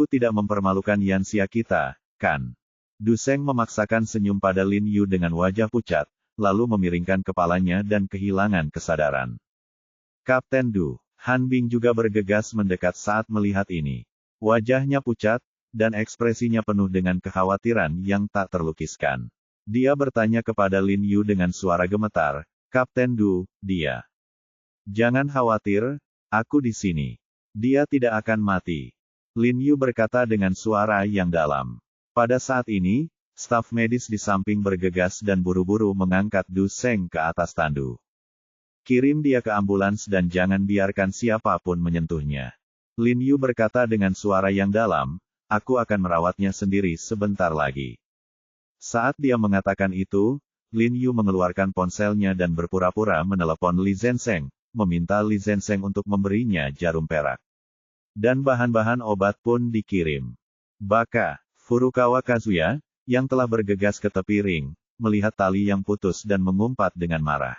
tidak mempermalukan Yanxia kita, kan? Du Seng memaksakan senyum pada Lin Yu dengan wajah pucat, lalu memiringkan kepalanya dan kehilangan kesadaran. Kapten Du, Han Bing juga bergegas mendekat saat melihat ini. Wajahnya pucat, dan ekspresinya penuh dengan kekhawatiran yang tak terlukiskan. Dia bertanya kepada Lin Yu dengan suara gemetar, Kapten Du, dia. Jangan khawatir, aku di sini. Dia tidak akan mati. Lin Yu berkata dengan suara yang dalam. Pada saat ini, staf medis di samping bergegas dan buru-buru mengangkat Du Seng ke atas tandu. Kirim dia ke ambulans dan jangan biarkan siapapun menyentuhnya. Lin Yu berkata dengan suara yang dalam, aku akan merawatnya sendiri sebentar lagi. Saat dia mengatakan itu, Lin Yu mengeluarkan ponselnya dan berpura-pura menelepon Li Zenseng, meminta Li Zenseng untuk memberinya jarum perak. Dan bahan-bahan obat pun dikirim. Baka, Furukawa Kazuya, yang telah bergegas ke tepi ring, melihat tali yang putus dan mengumpat dengan marah.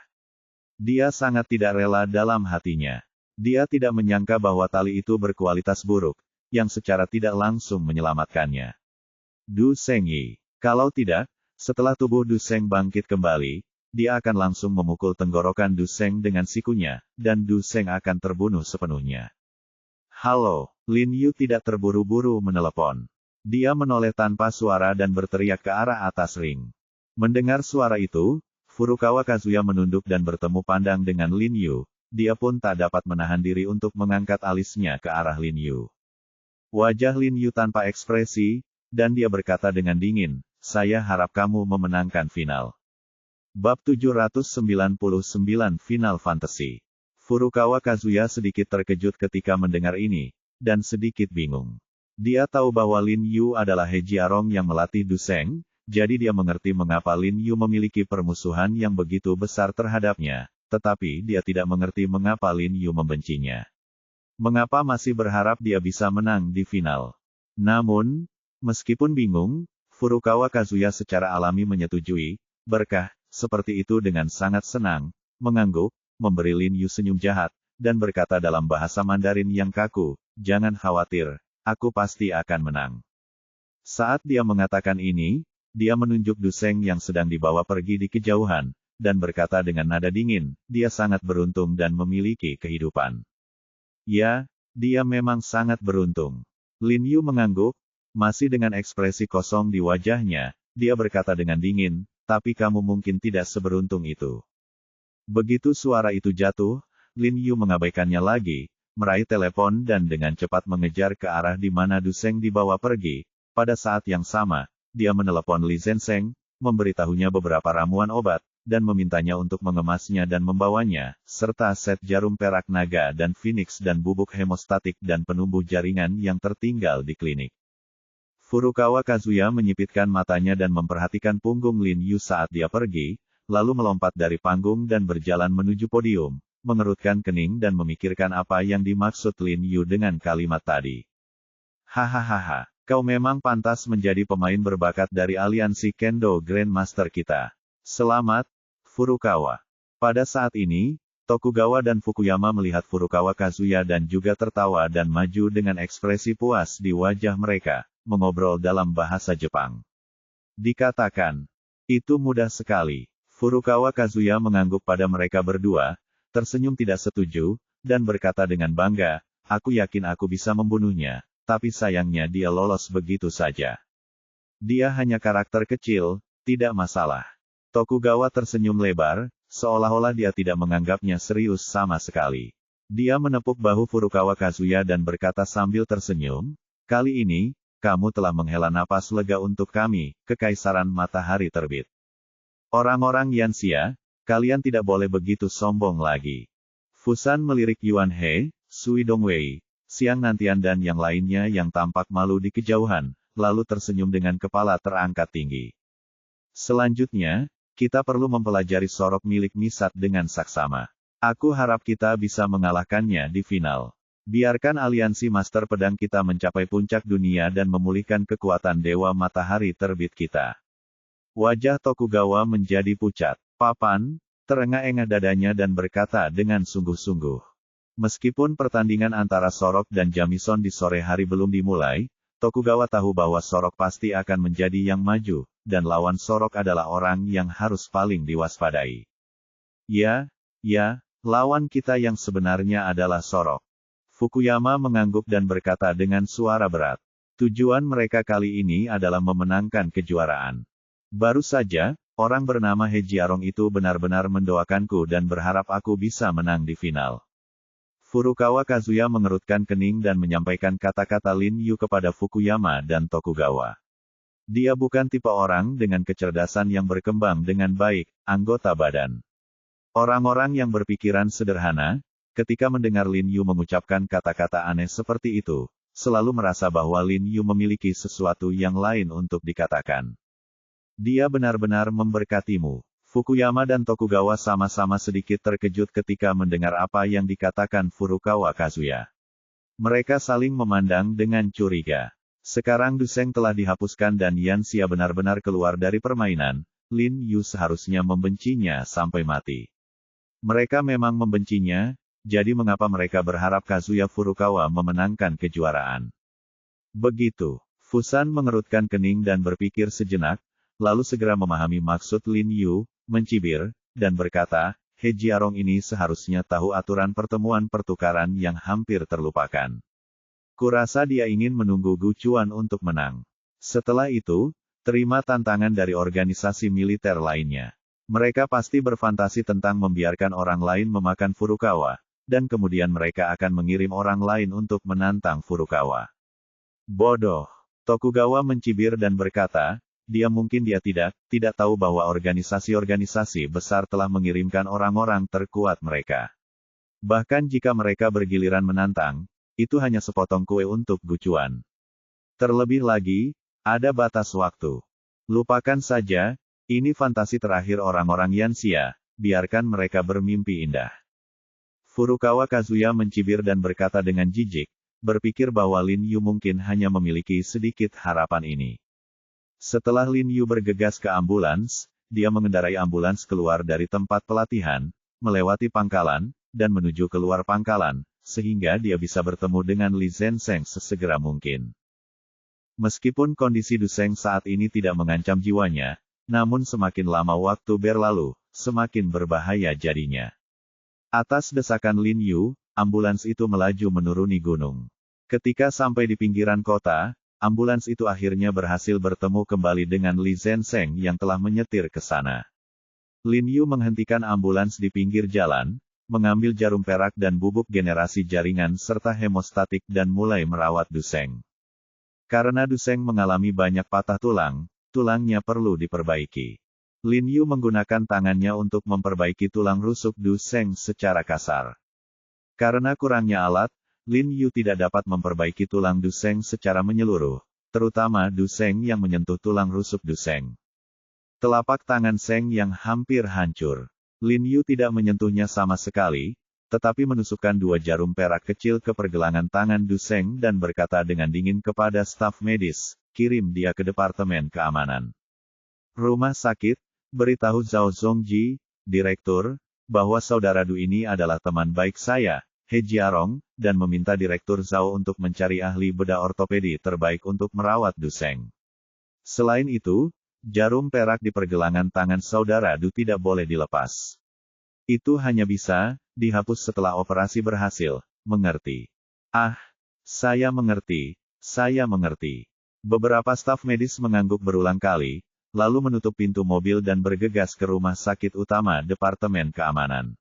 Dia sangat tidak rela dalam hatinya. Dia tidak menyangka bahwa tali itu berkualitas buruk, yang secara tidak langsung menyelamatkannya. Du Seng Yi. Kalau tidak, setelah tubuh Du Seng bangkit kembali, dia akan langsung memukul tenggorokan Du Seng dengan sikunya, dan Du Seng akan terbunuh sepenuhnya. Halo, Lin Yu tidak terburu-buru menelepon. Dia menoleh tanpa suara dan berteriak ke arah atas ring. Mendengar suara itu, Furukawa Kazuya menunduk dan bertemu pandang dengan Lin Yu, dia pun tak dapat menahan diri untuk mengangkat alisnya ke arah Lin Yu. Wajah Lin Yu tanpa ekspresi, dan dia berkata dengan dingin, saya harap kamu memenangkan final. Bab 799 Final Fantasy. Furukawa Kazuya sedikit terkejut ketika mendengar ini, dan sedikit bingung. Dia tahu bahwa Lin Yu adalah He Jiarong yang melatih Du Seng, jadi dia mengerti mengapa Lin Yu memiliki permusuhan yang begitu besar terhadapnya, tetapi dia tidak mengerti mengapa Lin Yu membencinya. Mengapa masih berharap dia bisa menang di final. Namun, meskipun bingung, Furukawa Kazuya secara alami menyetujui, berkah, seperti itu dengan sangat senang, mengangguk, memberi Lin Yu senyum jahat, dan berkata dalam bahasa Mandarin yang kaku, jangan khawatir, aku pasti akan menang. Saat dia mengatakan ini, dia menunjuk Du Seng yang sedang dibawa pergi di kejauhan, dan berkata dengan nada dingin, dia sangat beruntung dan memiliki kehidupan. Ya, dia memang sangat beruntung. Lin Yu mengangguk, masih dengan ekspresi kosong di wajahnya, dia berkata dengan dingin, tapi kamu mungkin tidak seberuntung itu. Begitu suara itu jatuh, Lin Yu mengabaikannya lagi, meraih telepon dan dengan cepat mengejar ke arah di mana Du Seng dibawa pergi. Pada saat yang sama, dia menelepon Li Zenseng, memberitahunya beberapa ramuan obat, dan memintanya untuk mengemasnya dan membawanya, serta set jarum perak naga dan Phoenix dan bubuk hemostatik dan penumbuh jaringan yang tertinggal di klinik. Furukawa Kazuya menyipitkan matanya dan memperhatikan punggung Lin Yu saat dia pergi, lalu melompat dari panggung dan berjalan menuju podium, mengerutkan kening dan memikirkan apa yang dimaksud Lin Yu dengan kalimat tadi. Hahaha, kau memang pantas menjadi pemain berbakat dari aliansi Kendo Grandmaster kita. Selamat, Furukawa. Pada saat ini, Tokugawa dan Fukuyama melihat Furukawa Kazuya dan juga tertawa dan maju dengan ekspresi puas di wajah mereka, mengobrol dalam bahasa Jepang. Dikatakan, itu mudah sekali. Furukawa Kazuya mengangguk pada mereka berdua, tersenyum tidak setuju, dan berkata dengan bangga, aku yakin aku bisa membunuhnya, tapi sayangnya dia lolos begitu saja. Dia hanya karakter kecil, tidak masalah. Tokugawa tersenyum lebar, seolah-olah dia tidak menganggapnya serius sama sekali. Dia menepuk bahu Furukawa Kazuya dan berkata sambil tersenyum, kali ini, kamu telah menghela napas lega untuk kami, Kekaisaran Matahari Terbit. Orang-orang Yanxia, kalian tidak boleh begitu sombong lagi. Fusan melirik Yuan He, Sui Dongwei, Siang Nantian dan yang lainnya yang tampak malu di kejauhan, lalu tersenyum dengan kepala terangkat tinggi. Selanjutnya, kita perlu mempelajari sorok milik Misat dengan saksama. Aku harap kita bisa mengalahkannya di final. Biarkan aliansi Master Pedang kita mencapai puncak dunia dan memulihkan kekuatan Dewa Matahari Terbit kita. Wajah Tokugawa menjadi pucat. Papan, terengah-engah dadanya dan berkata dengan sungguh-sungguh. Meskipun pertandingan antara Sorok dan Jamison di sore hari belum dimulai, Tokugawa tahu bahwa Sorok pasti akan menjadi yang maju, dan lawan Sorok adalah orang yang harus paling diwaspadai. Ya, lawan kita yang sebenarnya adalah Sorok. Fukuyama mengangguk dan berkata dengan suara berat. Tujuan mereka kali ini adalah memenangkan kejuaraan. Baru saja, orang bernama Hejiarong itu benar-benar mendoakanku dan berharap aku bisa menang di final. Furukawa Kazuya mengerutkan kening dan menyampaikan kata-kata Lin Yu kepada Fukuyama dan Tokugawa. Dia bukan tipe orang dengan kecerdasan yang berkembang dengan baik, anggota badan. Orang-orang yang berpikiran sederhana, ketika mendengar Lin Yu mengucapkan kata-kata aneh seperti itu, selalu merasa bahwa Lin Yu memiliki sesuatu yang lain untuk dikatakan. Dia benar-benar memberkatimu. Fukuyama dan Tokugawa sama-sama sedikit terkejut ketika mendengar apa yang dikatakan Furukawa Kazuya. Mereka saling memandang dengan curiga. Sekarang Duseng telah dihapuskan dan Yanxia benar-benar keluar dari permainan, Lin Yu seharusnya membencinya sampai mati. Mereka memang membencinya, jadi mengapa mereka berharap Kazuya Furukawa memenangkan kejuaraan? Begitu. Fusan mengerutkan kening dan berpikir sejenak, lalu segera memahami maksud Lin Yu, mencibir, dan berkata, Hejiarong ini seharusnya tahu aturan pertemuan pertukaran yang hampir terlupakan. Kurasa dia ingin menunggu Gu Chuan untuk menang. Setelah itu, terima tantangan dari organisasi militer lainnya. Mereka pasti berfantasi tentang membiarkan orang lain memakan Furukawa, dan kemudian mereka akan mengirim orang lain untuk menantang Furukawa. Bodoh. Tokugawa mencibir dan berkata, dia tidak tahu bahwa organisasi-organisasi besar telah mengirimkan orang-orang terkuat mereka. Bahkan jika mereka bergiliran menantang, itu hanya sepotong kue untuk Gu Chuan. Terlebih lagi, ada batas waktu. Lupakan saja, ini fantasi terakhir orang-orang Yanxia, biarkan mereka bermimpi indah. Furukawa Kazuya mencibir dan berkata dengan jijik, berpikir bahwa Lin Yu mungkin hanya memiliki sedikit harapan ini. Setelah Lin Yu bergegas ke ambulans, dia mengendarai ambulans keluar dari tempat pelatihan, melewati pangkalan, dan menuju keluar pangkalan, sehingga dia bisa bertemu dengan Li Zenseng sesegera mungkin. Meskipun kondisi Duseng saat ini tidak mengancam jiwanya, namun semakin lama waktu berlalu, semakin berbahaya jadinya. Atas desakan Lin Yu, ambulans itu melaju menuruni gunung. Ketika sampai di pinggiran kota, ambulans itu akhirnya berhasil bertemu kembali dengan Li Zenseng yang telah menyetir ke sana. Lin Yu menghentikan ambulans di pinggir jalan, mengambil jarum perak dan bubuk generasi jaringan serta hemostatik dan mulai merawat Duseng. Karena Duseng mengalami banyak patah tulang, tulangnya perlu diperbaiki. Lin Yu menggunakan tangannya untuk memperbaiki tulang rusuk Duseng secara kasar. Karena kurangnya alat, Lin Yu tidak dapat memperbaiki tulang Duseng secara menyeluruh, terutama Duseng yang menyentuh tulang rusuk Duseng. Telapak tangan Seng yang hampir hancur. Lin Yu tidak menyentuhnya sama sekali, tetapi menusukkan 2 jarum perak kecil ke pergelangan tangan Du Seng dan berkata dengan dingin kepada staf medis, kirim dia ke Departemen Keamanan Rumah Sakit, beritahu Zhao Zongji, Direktur, bahwa saudara Du ini adalah teman baik saya, He Jiarong, dan meminta Direktur Zhao untuk mencari ahli bedah ortopedi terbaik untuk merawat Du Seng. Selain itu, jarum perak di pergelangan tangan saudara Du tidak boleh dilepas. Itu hanya bisa dihapus setelah operasi berhasil, mengerti? Ah, saya mengerti, saya mengerti. Beberapa staf medis mengangguk berulang kali, lalu menutup pintu mobil dan bergegas ke rumah sakit utama Departemen Keamanan.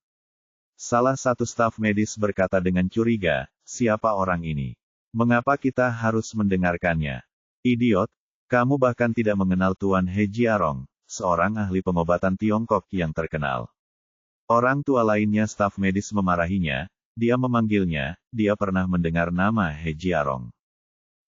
Salah satu staf medis berkata dengan curiga, siapa orang ini? Mengapa kita harus mendengarkannya? Idiot, kamu bahkan tidak mengenal Tuan He Jiarong, seorang ahli pengobatan Tiongkok yang terkenal. Orang tua lainnya staf medis memarahinya, dia memanggilnya, dia pernah mendengar nama He Jiarong.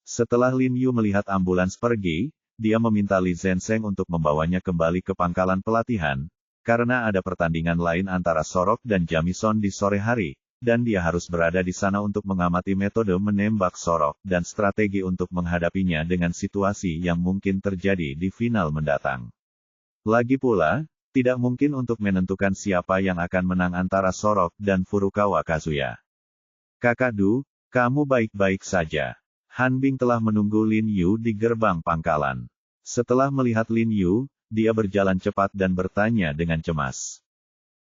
Setelah Lin Yu melihat ambulans pergi, dia meminta Li Zenseng untuk membawanya kembali ke pangkalan pelatihan, karena ada pertandingan lain antara Sorok dan Jamison di sore hari, dan dia harus berada di sana untuk mengamati metode menembak Sorok dan strategi untuk menghadapinya dengan situasi yang mungkin terjadi di final mendatang. Lagi pula, tidak mungkin untuk menentukan siapa yang akan menang antara Sorok dan Furukawa Kazuya. Kakak Du, kamu baik-baik saja. Han Bing telah menunggu Lin Yu di gerbang pangkalan. Setelah melihat Lin Yu, dia berjalan cepat dan bertanya dengan cemas.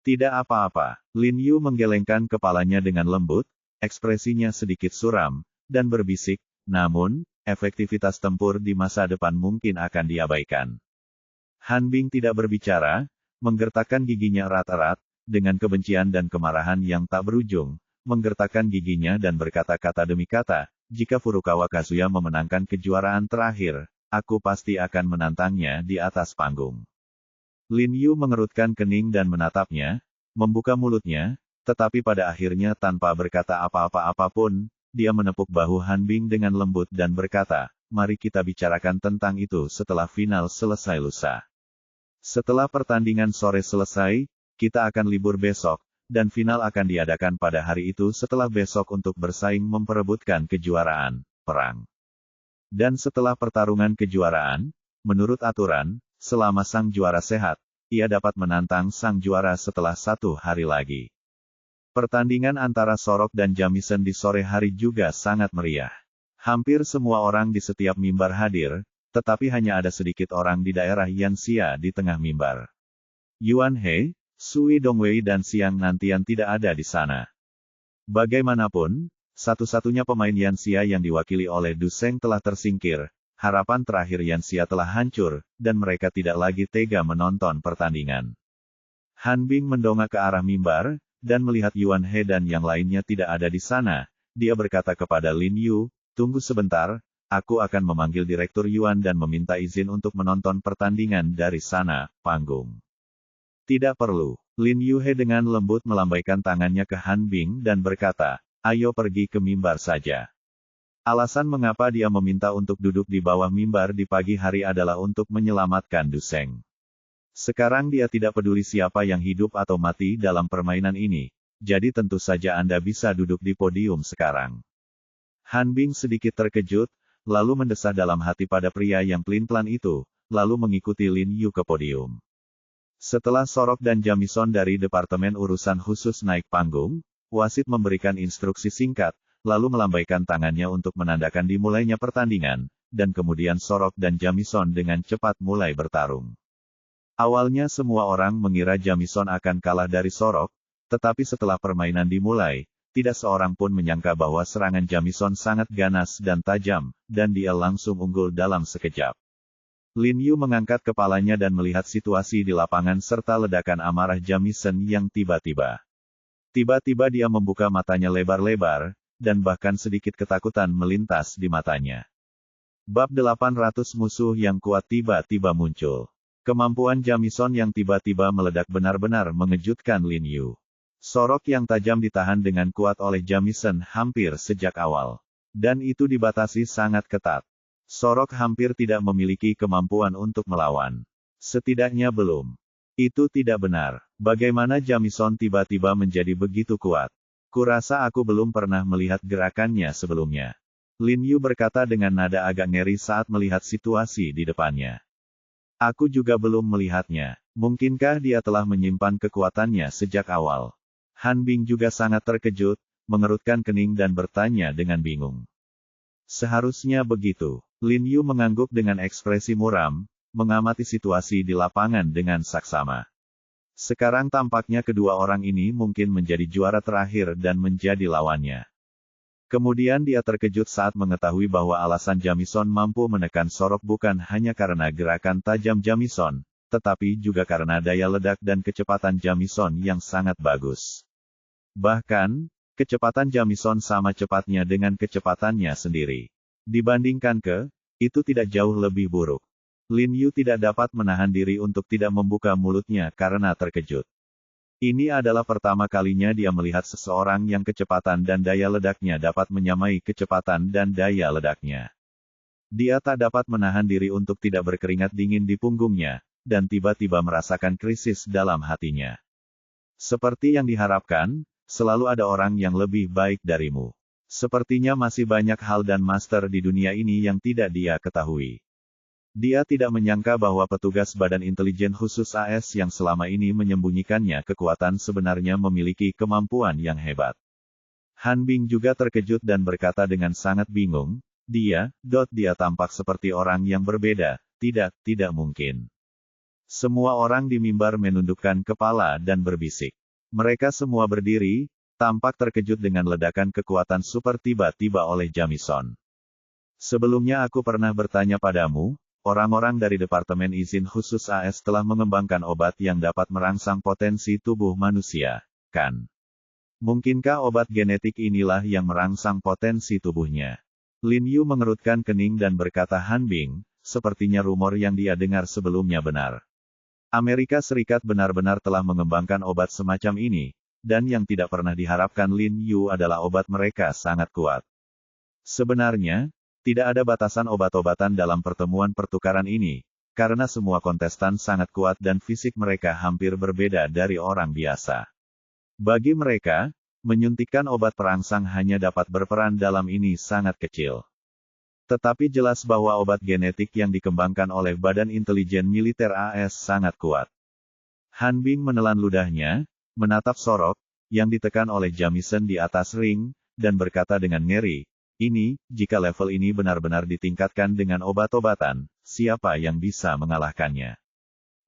Tidak apa-apa. Lin Yu menggelengkan kepalanya dengan lembut, ekspresinya sedikit suram, dan berbisik, namun, efektivitas tempur di masa depan mungkin akan diabaikan. Han Bing tidak berbicara, menggertakkan giginya erat-erat, dengan kebencian dan kemarahan yang tak berujung, menggertakkan giginya dan berkata-kata demi kata, jika Furukawa Kazuya memenangkan kejuaraan terakhir, aku pasti akan menantangnya di atas panggung. Lin Yu mengerutkan kening dan menatapnya, membuka mulutnya, tetapi pada akhirnya tanpa berkata apa-apa apapun, dia menepuk bahu Han Bing dengan lembut dan berkata, mari kita bicarakan tentang itu setelah final selesai lusa. Setelah pertandingan sore selesai, kita akan libur besok, dan final akan diadakan pada hari itu setelah besok untuk bersaing memperebutkan kejuaraan perang. Dan setelah pertarungan kejuaraan, menurut aturan, selama sang juara sehat, ia dapat menantang sang juara setelah 1 hari lagi. Pertandingan antara Sorok dan Jamison di sore hari juga sangat meriah. Hampir semua orang di setiap mimbar hadir, tetapi hanya ada sedikit orang di daerah Yanxia di tengah mimbar. Yuan He, Sui Dongwei dan Xiang Nantian tidak ada di sana. Bagaimanapun, satu-satunya pemain Yanxia yang diwakili oleh Du Seng telah tersingkir, harapan terakhir Yanxia telah hancur, dan mereka tidak lagi tega menonton pertandingan. Han Bing mendongak ke arah mimbar, dan melihat Yuan He dan yang lainnya tidak ada di sana, dia berkata kepada Lin Yu, tunggu sebentar, aku akan memanggil Direktur Yuan dan meminta izin untuk menonton pertandingan dari sana, panggung. Tidak perlu. Lin Yu He dengan lembut melambaikan tangannya ke Han Bing dan berkata, ayo pergi ke mimbar saja. Alasan mengapa dia meminta untuk duduk di bawah mimbar di pagi hari adalah untuk menyelamatkan Du Seng. Sekarang dia tidak peduli siapa yang hidup atau mati dalam permainan ini, jadi tentu saja Anda bisa duduk di podium sekarang. Han Bing sedikit terkejut, lalu mendesah dalam hati pada pria yang pelin-pelan itu, lalu mengikuti Lin Yu ke podium. Setelah Sorok dan Jamison dari Departemen Urusan Khusus naik panggung, wasit memberikan instruksi singkat, lalu melambaikan tangannya untuk menandakan dimulainya pertandingan, dan kemudian Sorok dan Jamison dengan cepat mulai bertarung. Awalnya semua orang mengira Jamison akan kalah dari Sorok, tetapi setelah permainan dimulai, tidak seorang pun menyangka bahwa serangan Jamison sangat ganas dan tajam, dan dia langsung unggul dalam sekejap. Lin Yu mengangkat kepalanya dan melihat situasi di lapangan serta ledakan amarah Jamison yang tiba-tiba. Tiba-tiba dia membuka matanya lebar-lebar, dan bahkan sedikit ketakutan melintas di matanya. Bab 800 musuh yang kuat tiba-tiba muncul. Kemampuan Jamison yang tiba-tiba meledak benar-benar mengejutkan Lin Yu. Sorok yang tajam ditahan dengan kuat oleh Jamison hampir sejak awal. Dan itu dibatasi sangat ketat. Sorok hampir tidak memiliki kemampuan untuk melawan. Setidaknya belum. Itu tidak benar. Bagaimana Jamison tiba-tiba menjadi begitu kuat? Kurasa aku belum pernah melihat gerakannya sebelumnya. Lin Yu berkata dengan nada agak ngeri saat melihat situasi di depannya. Aku juga belum melihatnya. Mungkinkah dia telah menyimpan kekuatannya sejak awal? Han Bing juga sangat terkejut, mengerutkan kening dan bertanya dengan bingung. Seharusnya begitu. Lin Yu mengangguk dengan ekspresi muram, mengamati situasi di lapangan dengan saksama. Sekarang tampaknya kedua orang ini mungkin menjadi juara terakhir dan menjadi lawannya. Kemudian dia terkejut saat mengetahui bahwa alasan Jamison mampu menekan Sorok bukan hanya karena gerakan tajam Jamison, tetapi juga karena daya ledak dan kecepatan Jamison yang sangat bagus. Bahkan, kecepatan Jamison sama cepatnya dengan kecepatannya sendiri. Dibandingkan itu tidak jauh lebih buruk. Lin Yu tidak dapat menahan diri untuk tidak membuka mulutnya karena terkejut. Ini adalah pertama kalinya dia melihat seseorang yang kecepatan dan daya ledaknya dapat menyamai kecepatan dan daya ledaknya. Dia tak dapat menahan diri untuk tidak berkeringat dingin di punggungnya, dan tiba-tiba merasakan krisis dalam hatinya. Seperti yang diharapkan, selalu ada orang yang lebih baik darimu. Sepertinya masih banyak hal dan master di dunia ini yang tidak dia ketahui. Dia tidak menyangka bahwa petugas Badan Intelijen Khusus AS yang selama ini menyembunyikannya kekuatan sebenarnya memiliki kemampuan yang hebat. Han Bing juga terkejut dan berkata dengan sangat bingung, dia tampak seperti orang yang berbeda, tidak mungkin. Semua orang di mimbar menundukkan kepala dan berbisik. Mereka semua berdiri, tampak terkejut dengan ledakan kekuatan super tiba-tiba oleh Jamison. Sebelumnya aku pernah bertanya padamu, orang-orang dari Departemen Izin Khusus AS telah mengembangkan obat yang dapat merangsang potensi tubuh manusia, kan? Mungkinkah obat genetik inilah yang merangsang potensi tubuhnya? Lin Yu mengerutkan kening dan berkata Han Bing, sepertinya rumor yang dia dengar sebelumnya benar. Amerika Serikat benar-benar telah mengembangkan obat semacam ini, dan yang tidak pernah diharapkan Lin Yu adalah obat mereka sangat kuat. Sebenarnya, tidak ada batasan obat-obatan dalam pertemuan pertukaran ini, karena semua kontestan sangat kuat dan fisik mereka hampir berbeda dari orang biasa. Bagi mereka, menyuntikkan obat perangsang hanya dapat berperan dalam ini sangat kecil. Tetapi jelas bahwa obat genetik yang dikembangkan oleh Badan Intelijen Militer AS sangat kuat. Han Bing menelan ludahnya, menatap Sorok, yang ditekan oleh Jamison di atas ring, dan berkata dengan ngeri, jika level ini benar-benar ditingkatkan dengan obat-obatan, siapa yang bisa mengalahkannya?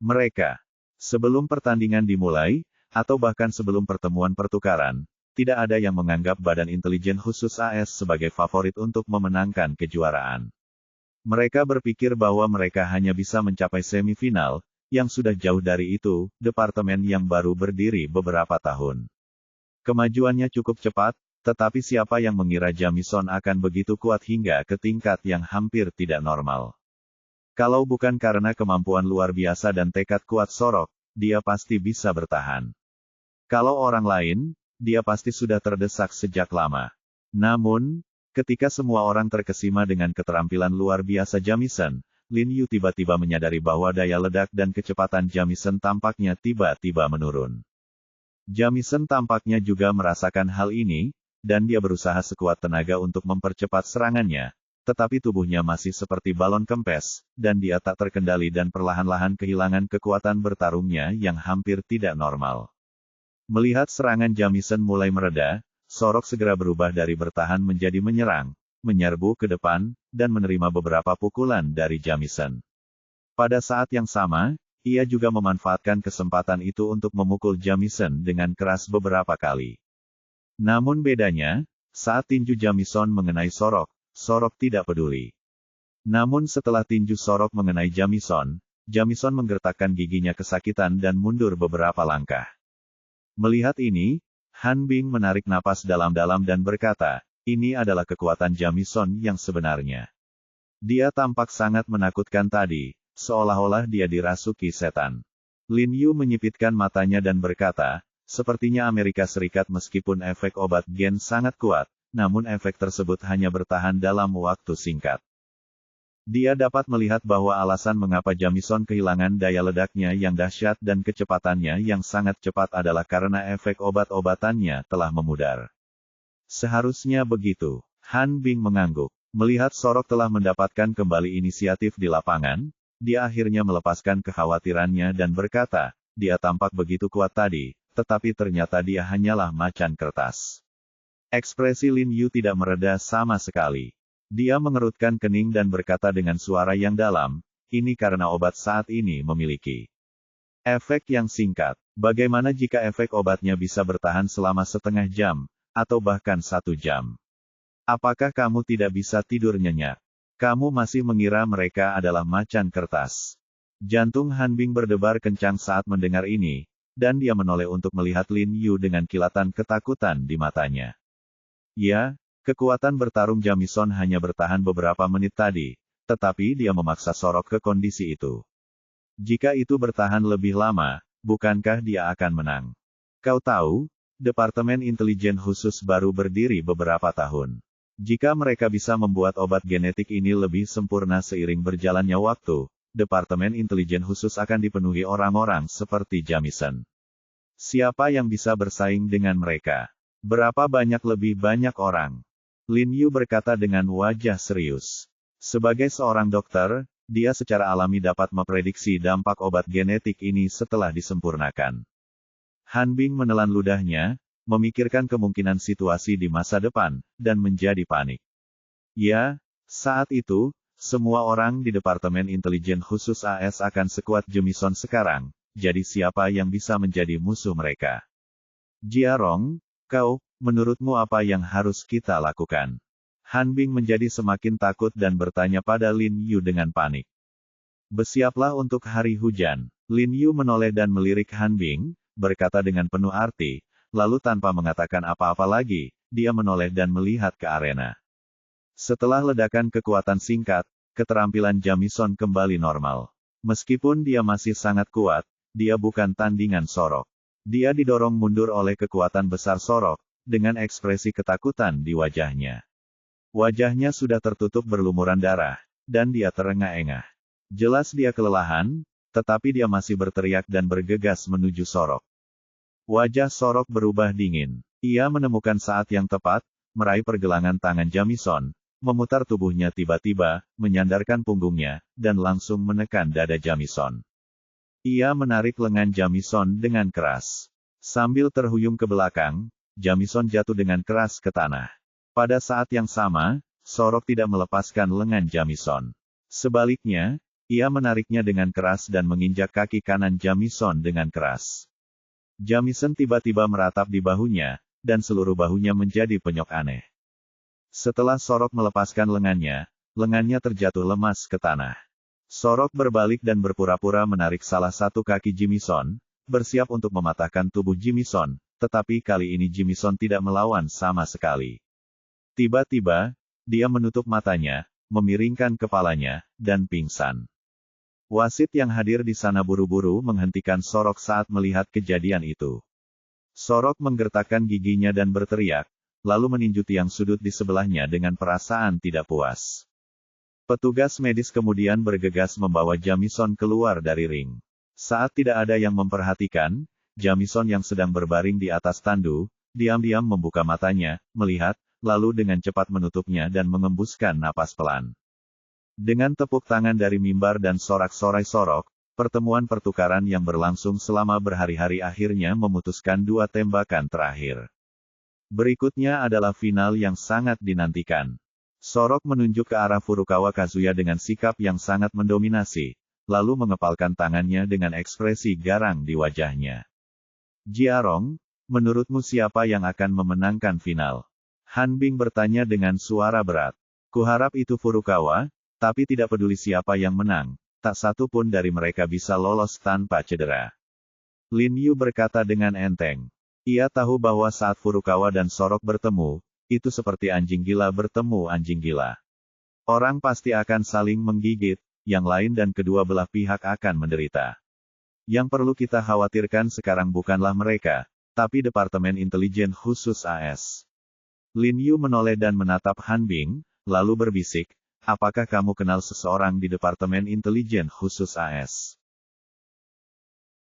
Mereka. Sebelum pertandingan dimulai, atau bahkan sebelum pertemuan pertukaran, tidak ada yang menganggap Badan Intelijen Khusus AS sebagai favorit untuk memenangkan kejuaraan. Mereka berpikir bahwa mereka hanya bisa mencapai semifinal, yang sudah jauh dari itu, departemen yang baru berdiri beberapa tahun. Kemajuannya cukup cepat, tetapi siapa yang mengira Jamison akan begitu kuat hingga ke tingkat yang hampir tidak normal? Kalau bukan karena kemampuan luar biasa dan tekad kuat Sorok, dia pasti bisa bertahan. Kalau orang lain, dia pasti sudah terdesak sejak lama. Namun, ketika semua orang terkesima dengan keterampilan luar biasa Jamison, Lin Yu tiba-tiba menyadari bahwa daya ledak dan kecepatan Jamison tampaknya tiba-tiba menurun. Jamison tampaknya juga merasakan hal ini, dan dia berusaha sekuat tenaga untuk mempercepat serangannya, tetapi tubuhnya masih seperti balon kempes, dan dia tak terkendali dan perlahan-lahan kehilangan kekuatan bertarungnya yang hampir tidak normal. Melihat serangan Jamison mulai mereda, Sorok segera berubah dari bertahan menjadi menyerang, menyerbu ke depan, dan menerima beberapa pukulan dari Jamison. Pada saat yang sama, ia juga memanfaatkan kesempatan itu untuk memukul Jamison dengan keras beberapa kali. Namun bedanya, saat tinju Jamison mengenai Sorok, Sorok tidak peduli. Namun setelah tinju Sorok mengenai Jamison, Jamison menggertakkan giginya kesakitan dan mundur beberapa langkah. Melihat ini, Han Bing menarik napas dalam-dalam dan berkata, ini adalah kekuatan Jamison yang sebenarnya. Dia tampak sangat menakutkan tadi, seolah-olah dia dirasuki setan. Lin Yu menyipitkan matanya dan berkata, sepertinya Amerika Serikat meskipun efek obat gen sangat kuat, namun efek tersebut hanya bertahan dalam waktu singkat. Dia dapat melihat bahwa alasan mengapa Jamison kehilangan daya ledaknya yang dahsyat dan kecepatannya yang sangat cepat adalah karena efek obat-obatannya telah memudar. Seharusnya begitu. Han Bing mengangguk. Melihat Sorok telah mendapatkan kembali inisiatif di lapangan, dia akhirnya melepaskan kekhawatirannya dan berkata, dia tampak begitu kuat tadi, tetapi ternyata dia hanyalah macan kertas. Ekspresi Lin Yu tidak mereda sama sekali. Dia mengerutkan kening dan berkata dengan suara yang dalam, ini karena obat saat ini memiliki efek yang singkat. Bagaimana jika efek obatnya bisa bertahan selama setengah jam, atau bahkan 1 jam? Apakah kamu tidak bisa tidur nyenyak? Kamu masih mengira mereka adalah macan kertas? Jantung Han Bing berdebar kencang saat mendengar ini, dan dia menoleh untuk melihat Lin Yu dengan kilatan ketakutan di matanya. Ya, kekuatan bertarung Jamison hanya bertahan beberapa menit tadi, tetapi dia memaksa Sorok ke kondisi itu. Jika itu bertahan lebih lama, bukankah dia akan menang? Kau tahu, Departemen Intelijen Khusus baru berdiri beberapa tahun. Jika mereka bisa membuat obat genetik ini lebih sempurna seiring berjalannya waktu, Departemen Intelijen Khusus akan dipenuhi orang-orang seperti Jamison. Siapa yang bisa bersaing dengan mereka? Berapa lebih banyak orang? Lin Yu berkata dengan wajah serius. Sebagai seorang dokter, dia secara alami dapat memprediksi dampak obat genetik ini setelah disempurnakan. Han Bing menelan ludahnya, memikirkan kemungkinan situasi di masa depan, dan menjadi panik. Ya, saat itu, semua orang di Departemen Intelijen Khusus AS akan sekuat Jamison sekarang, jadi siapa yang bisa menjadi musuh mereka? Jia Rong, menurutmu apa yang harus kita lakukan? Han Bing menjadi semakin takut dan bertanya pada Lin Yu dengan panik. Bersiaplah untuk hari hujan. Lin Yu menoleh dan melirik Han Bing, berkata dengan penuh arti, lalu tanpa mengatakan apa-apa lagi, dia menoleh dan melihat ke arena. Setelah ledakan kekuatan singkat, keterampilan Jamison kembali normal. Meskipun dia masih sangat kuat, dia bukan tandingan Sorok. Dia didorong mundur oleh kekuatan besar Sorok, dengan ekspresi ketakutan di wajahnya. Wajahnya sudah tertutup berlumuran darah, dan dia terengah-engah. Jelas dia kelelahan, tetapi dia masih berteriak dan bergegas menuju Sorok. Wajah Sorok berubah dingin. Ia menemukan saat yang tepat, meraih pergelangan tangan Jamison, memutar tubuhnya tiba-tiba, menyandarkan punggungnya, dan langsung menekan dada Jamison. Ia menarik lengan Jamison dengan keras. Sambil terhuyung ke belakang, Jamison jatuh dengan keras ke tanah. Pada saat yang sama, Sorok tidak melepaskan lengan Jamison. Sebaliknya, ia menariknya dengan keras dan menginjak kaki kanan Jamison dengan keras. Jamison tiba-tiba meratap di bahunya, dan seluruh bahunya menjadi penyok aneh. Setelah Sorok melepaskan lengannya terjatuh lemas ke tanah. Sorok berbalik dan berpura-pura menarik salah satu kaki Jamison, bersiap untuk mematahkan tubuh Jamison, tetapi kali ini Jamison tidak melawan sama sekali. Tiba-tiba, dia menutup matanya, memiringkan kepalanya, dan pingsan. Wasit yang hadir di sana buru-buru menghentikan Sorok saat melihat kejadian itu. Sorok menggertakkan giginya dan berteriak, lalu meninju tiang sudut di sebelahnya dengan perasaan tidak puas. Petugas medis kemudian bergegas membawa Jamison keluar dari ring. Saat tidak ada yang memperhatikan, Jamison yang sedang berbaring di atas tandu, diam-diam membuka matanya, melihat, lalu dengan cepat menutupnya dan mengembuskan napas pelan. Dengan tepuk tangan dari mimbar dan sorak-sorai Sorok, pertemuan pertukaran yang berlangsung selama berhari-hari akhirnya memutuskan 2 tembakan terakhir. Berikutnya adalah final yang sangat dinantikan. Sorok menunjuk ke arah Furukawa Kazuya dengan sikap yang sangat mendominasi, lalu mengepalkan tangannya dengan ekspresi garang di wajahnya. Jia Rong, menurutmu siapa yang akan memenangkan final? Han Bing bertanya dengan suara berat. Kuharap itu Furukawa, tapi tidak peduli siapa yang menang, tak satu pun dari mereka bisa lolos tanpa cedera. Lin Yu berkata dengan enteng. Ia tahu bahwa saat Furukawa dan Sorok bertemu, itu seperti anjing gila bertemu anjing gila. Orang pasti akan saling menggigit, yang lain dan kedua belah pihak akan menderita. Yang perlu kita khawatirkan sekarang bukanlah mereka, tapi Departemen Intelijen Khusus AS. Lin Yu menoleh dan menatap Han Bing, lalu berbisik, Apakah kamu kenal seseorang di Departemen Intelijen Khusus AS?